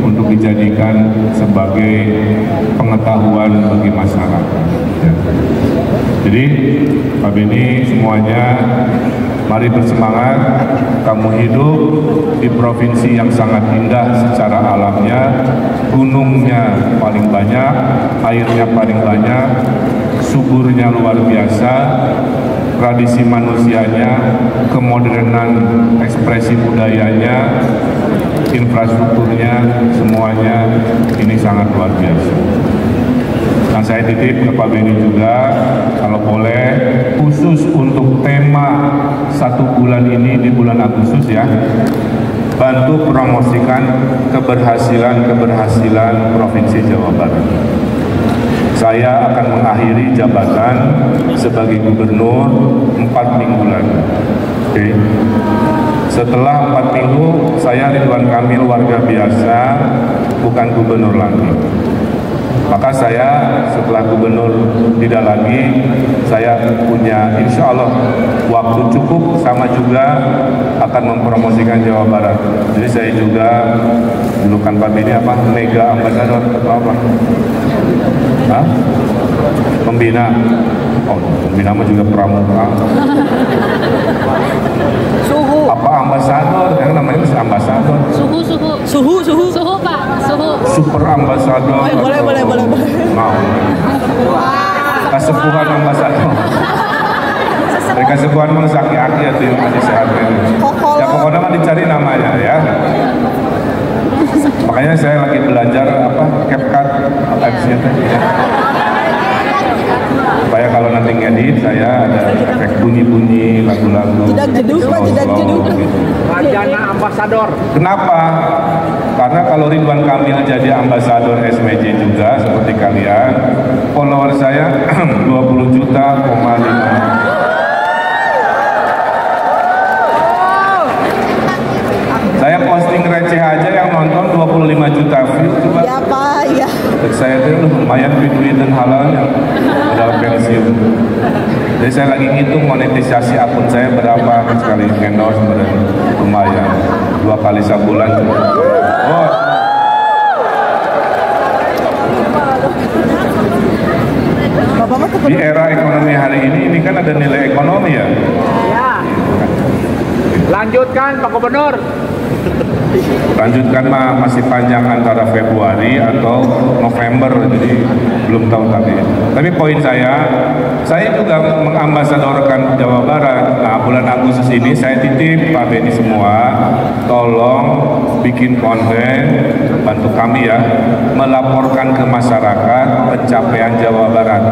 untuk dijadikan sebagai pengetahuan bagi masyarakat. Ya. Jadi Pak Beni semuanya, mari bersemangat. Kamu hidup di provinsi yang sangat indah secara alamnya, gunungnya paling banyak, airnya paling banyak, suburnya luar biasa, tradisi manusianya, kemodernan ekspresi budayanya, infrastrukturnya, semuanya ini sangat luar biasa. Nah, saya titip ke Pak Beni juga, kalau boleh, khusus untuk tema 1 bulan ini di bulan Agustus ya, bantu promosikan keberhasilan Provinsi Jawa Barat. Saya akan mengakhiri jabatan sebagai gubernur 4 minggu lagi. Oke. Setelah 4 minggu, saya Ridwan Kamil warga biasa, bukan gubernur lagi. Maka saya setelah gubernur tidak lagi, saya punya insya Allah waktu cukup, sama juga akan mempromosikan Jawa Barat. Jadi saya juga julukan Pak Beni apa? Mega Ambassador atau apa? Hah? Pembina. Oh, pembina mah juga pramuka. Suhu. Apa ambasador? Yang namanya masih ambasador. Suhu Pak, suhu. Super ambasador. Boleh. Mau. Kasepuhan ambasador. Dari Kasepuhan mau aki-aki ya tuh masih sehat ini. Ya pokoknya mah dicari namanya ya. Makanya saya lagi belajar CapCut apps-nya ya. Supaya kalau nanti ngedit saya ada efek bunyi-bunyi lagu-lagu. Jedak jeduk. Gitu. Rajana Ambasador. Kenapa? Karena kalau Ridwan Kamil jadi ambasador SMJ juga seperti kalian, follower saya 20 juta, 5. Saya posting receh aja yang nonton 25 juta view coba. Ya Pak, ya. Saya tuh lumayan duit dan halalnya udah pensiun. Jadi saya lagi ngitung monetisasi akun saya berapa sekali endorse, lumayan 2 kali sebulan. Oh. Di era ekonomi hari ini kan ada nilai ekonomi ya. Ya. Lanjutkan Pak Gubernur. Lanjutkan mah masih panjang antara Februari atau November, jadi belum tahu tapi poin saya juga mengambasadorkan Jawa Barat. Nah, bulan Agustus ini saya titip Pak Beni semua, tolong bikin konten, bantu kami ya, melaporkan ke masyarakat pencapaian Jawa Barat.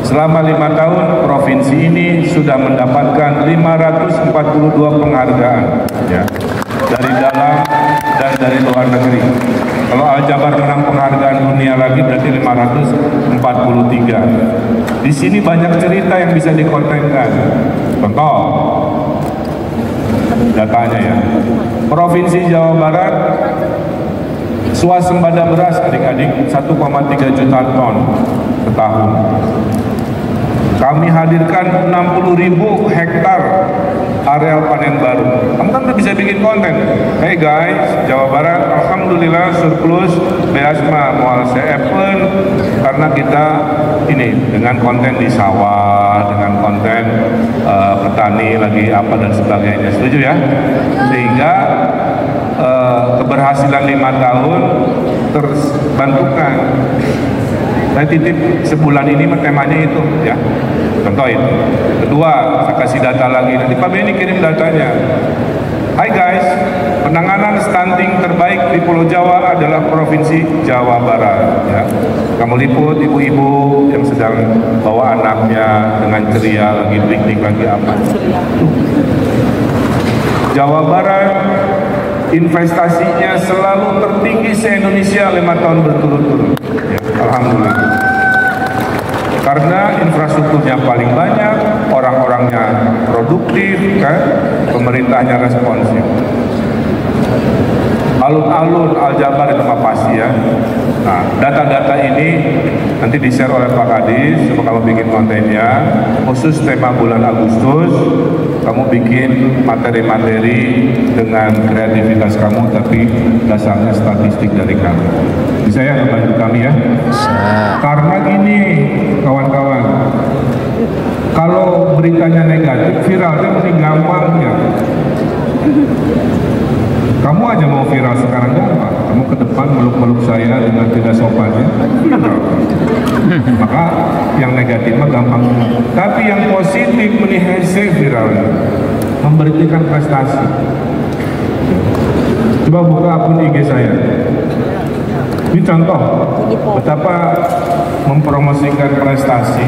Selama 5 tahun, provinsi ini sudah mendapatkan 542 penghargaan ya, dari dalam dan dari luar negeri. Kalau Aljabar menang penghargaan dunia lagi berarti 543. Di sini banyak cerita yang bisa dikontenkan. Contoh, datanya ya, Provinsi Jawa Barat swasembada beras adik-adik 1,3 juta ton setahun. Kami hadirkan 60.000 hektar areal panen baru. Kamu kan bisa bikin konten. Hey guys, Jawa Barat alhamdulillah surplus beras mah moal seepen karena kita ini dengan konten di sawah, dengan konten petani lagi apa dan sebagainya. Setuju ya? Sehingga keberhasilan 5 tahun terbantukan. Saya titip sebulan ini temanya itu ya. Contohin. Kedua, saya kasih data lagi. Nanti Pak Beni kirim datanya. Hai guys, penanganan stunting terbaik di Pulau Jawa adalah Provinsi Jawa Barat. Ya. Kamu liput ibu-ibu yang sedang bawa anaknya dengan ceria lagi piknik lagi apa. Jawa Barat investasinya selalu tertinggi se-Indonesia 5 tahun berturut-turut. Ya, alhamdulillah. Karena infrastrukturnya paling banyak, orang-orangnya produktif, kan? Pemerintahnya responsif. Alun-alun Aljabar itu mah pasti ya. Nah, data-data ini nanti di-share oleh Pak Kadis. Coba kamu bikin kontennya, khusus tema bulan Agustus. Kamu bikin materi-materi dengan kreativitas kamu, tapi dasarnya statistik dari kamu. Bisa ya bantu kami ya? Karena gini, kawan-kawan, kalau beritanya negatif, viralnya mesti gampang ya. Kamu aja mau viral sekarang gampang. Kamu ke depan meluk-meluk saya dengan tidak sopannya, maka yang negatif mah gampang. Tapi yang positif menihilasi viralnya, memberitakan prestasi. Coba buka akun IG saya. Ini contoh betapa mempromosikan prestasi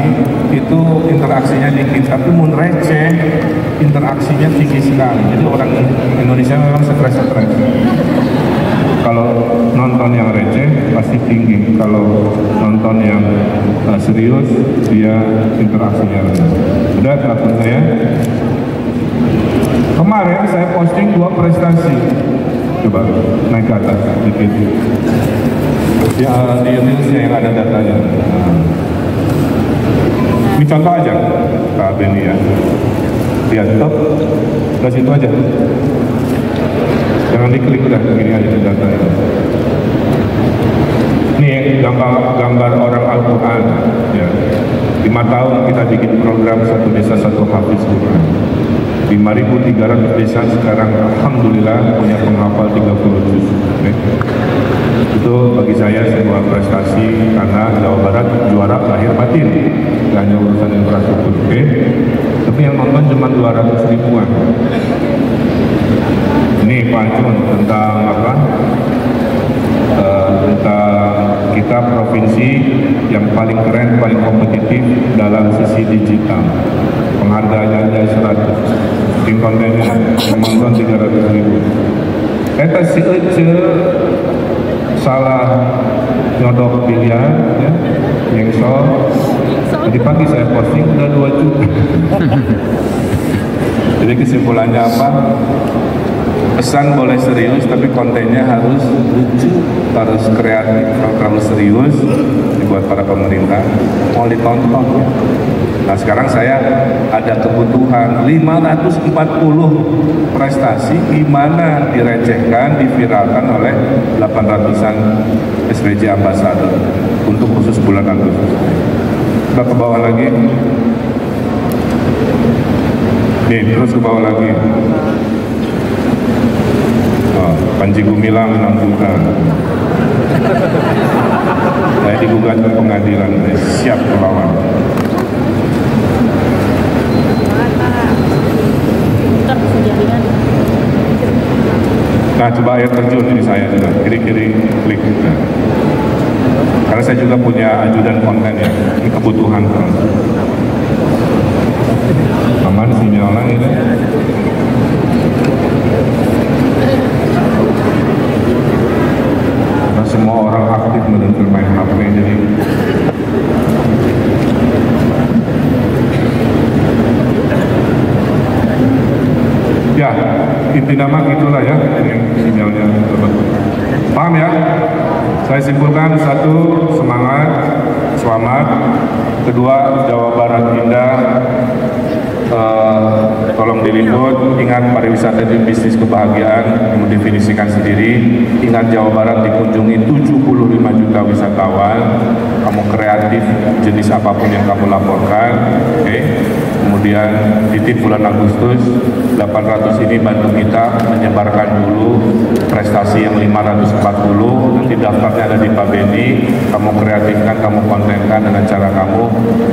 itu interaksinya dikit, tapi mun receh interaksinya tinggi sekali. Jadi orang Indonesia memang stres-stres. Kalau nonton yang receh pasti tinggi, kalau nonton yang serius dia interaksinya rendah. Udah akun saya. Kemarin saya posting 2 prestasi. Coba naik ke atas dikit. Ya, di Indonesia yang ada datanya. Ini contoh aja, Kak Beni ya. Lihat, stop. Ke situ aja. Jangan diklik udah, begini aja datanya. Ini gambar orang Al-Quran. Ya. 5 tahun kita bikin program satu desa satu hafiz Quran. 5.300 desa sekarang alhamdulillah punya penghafal 30 juz. Okay. Itu bagi saya sebuah prestasi karena Jawa Barat juara lahir batin, nggak hanya urusan infrastruktur. Okay. Tapi yang nonton cuma 200 ribuan. Ini Pak Jun tentang apa? Tentang kita provinsi yang paling keren, paling kompetitif dalam sisi digital. Penghargaannya aja 100. Tim kontennya yang nonton 300 ribu. Eta si Ece salah nyodok biliar ya, nyengsol. Tadi pagi saya posting udah 2 juta. Jadi kesimpulannya apa? Pesan boleh serius, tapi kontennya harus lucu, harus kreatif. Kalau terlalu serius dibuat para pemerintah mau ditonton ya. Nah sekarang saya ada kebutuhan 540 prestasi gimana direcehkan, diviralkan oleh 800-an SPJ Ambassador untuk khusus bulan Agustus. Kita ke bawah lagi. Nih terus ke bawah lagi. Panji Gumilang 6 juta. Saya digugat ke pengadilan, saya siap melawan. Nah, coba air terjun ini saya juga, kiri-kiri klik. Nah. Karena saya juga punya ajudan konten ya, ini kebutuhan. Aman sinyalnya ini. Karena semua orang aktif bermain HP jadi. Ya, inti nama gitulah ya, ini sinyalnya. Paham ya? Saya simpulkan, satu, semangat, selamat. Kedua, Jawa Barat indah, tolong diliput. Ingat, pariwisata itu bisnis kebahagiaan, mendefinisikan sendiri. Ingat, Jawa Barat dikunjungi 75 juta wisatawan. Kamu kreatif, jenis apapun yang kamu laporkan. Oke. Kemudian titip bulan Agustus 800 ini bantu kita menyebarkan dulu prestasi yang 540. Nanti daftarnya ada di Pak Benny. Kamu kreatifkan, kamu kontenkan dengan cara kamu.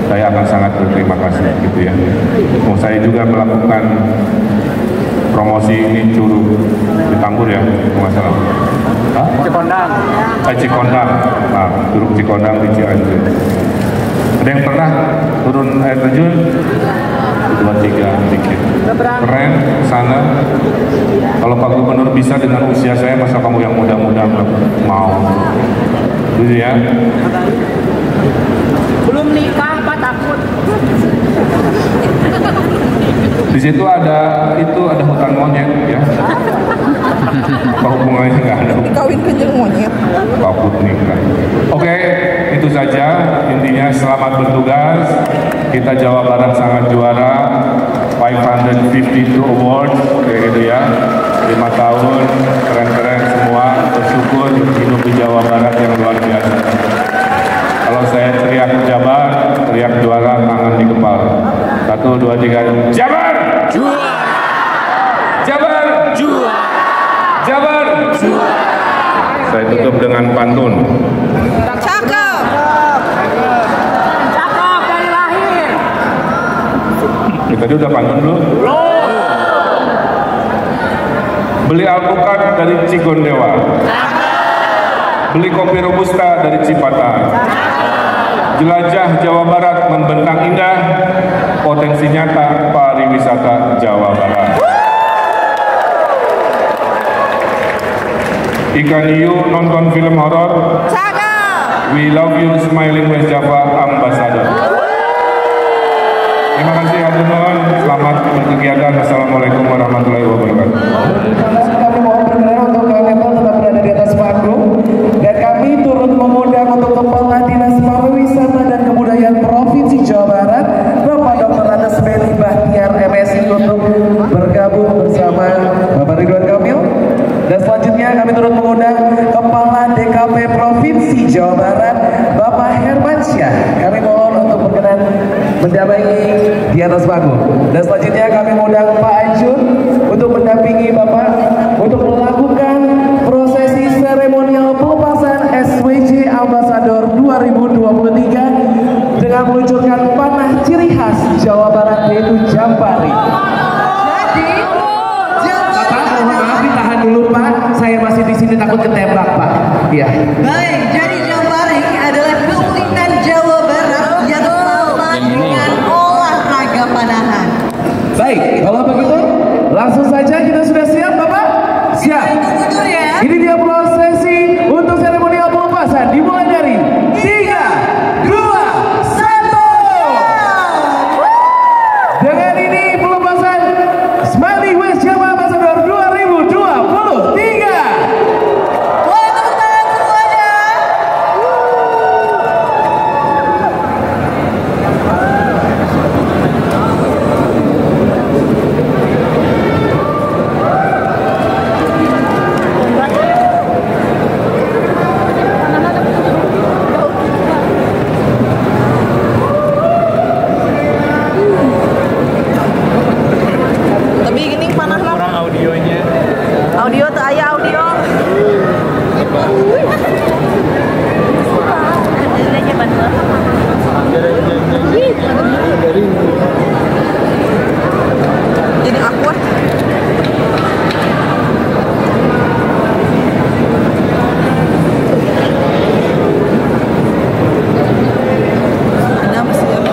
Saya akan sangat berterima kasih gitu ya. Saya juga melakukan promosi ini Curug di Tambur ya, nggak salah. Cikondang. Cikondang. Nah, Curug Cikondang di Cianjur. Ada yang pernah turun air terjun? 2-3 dikit. Keren sana. Kalau Pak Gubernur bisa dengan usia saya, masa kamu yang muda-muda mau? Gitu ya. Belum nikah, Pak, takut. Di situ ada hutan monyet ya. Apa hubungannya? Nggak ada. Dikawin ke monyet. Takut nikah. Oke, itu saja intinya. Selamat bertugas. Kita Jawa Barat sangat juara. 552 awards kayak gitu ya. 5 tahun keren-keren semua. Bersyukur hidup di Jawa Barat yang luar biasa. Kalau saya teriak Jabar, teriak juara, tangan di kepala. 1, 2, 3, Jabar! Juara! Jabar! Juara! Jabar! Juara! Saya tutup dengan pantun. Cakep. Cakep dari lahir. Tadi udah pantun belum? Beli alpukat dari Cigondewa. Beli kopi robusta dari Cipata. Jelajah Jawa Barat membentang indah, potensi nyata pariwisata Jawa Barat. Ikan hiu nonton film horor. We love you, Smiling West Java Ambassador. Terima kasih Adunun, selamat berkegiatan. Assalamualaikum warahmatullahi wabarakatuh. Kami mohon berkenan untuk kalian tetap berada di atas panggung, dan kami turut mengundang untuk Kepala Dinas Pariwisata dan Kebudayaan Provinsi Jawa Barat, Bapak Dr. Andes Beni Bahtiar MSI, untuk bergabung bersama Bapak Ridwan Kamil. Dan selanjutnya kami turut mengundang Kepala DKP Provinsi Jawa Barat, Bapak Hermansyah. Kami mohon untuk berkenan mendampingi di atas panggung. Dan selanjutnya kami mengundang Pak Ajun untuk mendampingi Bapak untuk melakukan prosesi seremonial pelepasan SWJ Ambassador 2023 dengan meluncurkan panah ciri khas Jawa Barat, yaitu Jampari. Bapak, mohon maaf ditahan dulu Pak, saya masih di sini takut ketembak Pak. Iya. Baik, jadi Jampari adalah keunikan Jawa Barat yang sama dengan olahraga panahan. Baik, kalau begitu langsung saja kita sudah siap Bapak? Siap. Ini dia prosesi untuk seremonial pelepasan, dimulai dari 3, 2, 1. Dengan ini pelepasan Smiling West Java Ambassador 2023. Boleh tepuk tangan semuanya. Jadi awkward. Ada masih ya?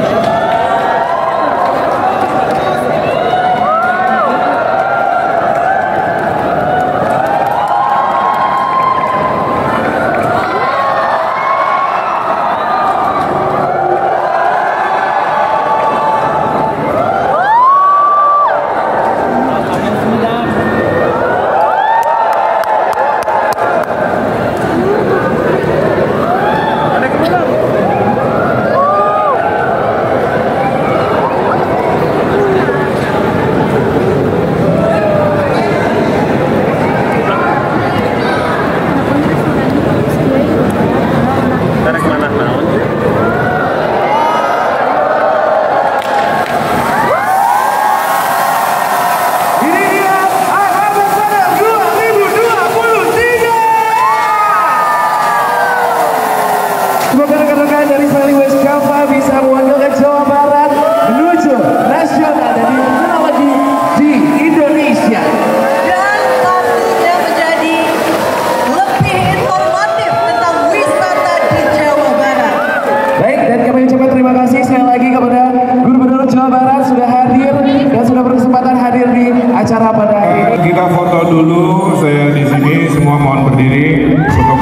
Semoga rekan-rekan dari Smiling West Java bisa mewakilkan Jawa Barat menuju nasional dan dikenal lagi di Indonesia. Dan pastinya menjadi lebih informatif tentang wisata di Jawa Barat. Baik, dan kami ucapkan terima kasih sekali lagi kepada Gubernur Jawa Barat sudah hadir dan sudah berkesempatan hadir di acara pada hari ini. Kita foto dulu, saya di sini, semua mohon berdiri untuk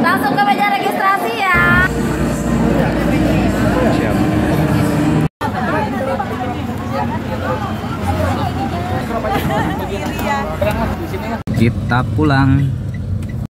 Langsung ke meja registrasi ya. Kita pulang.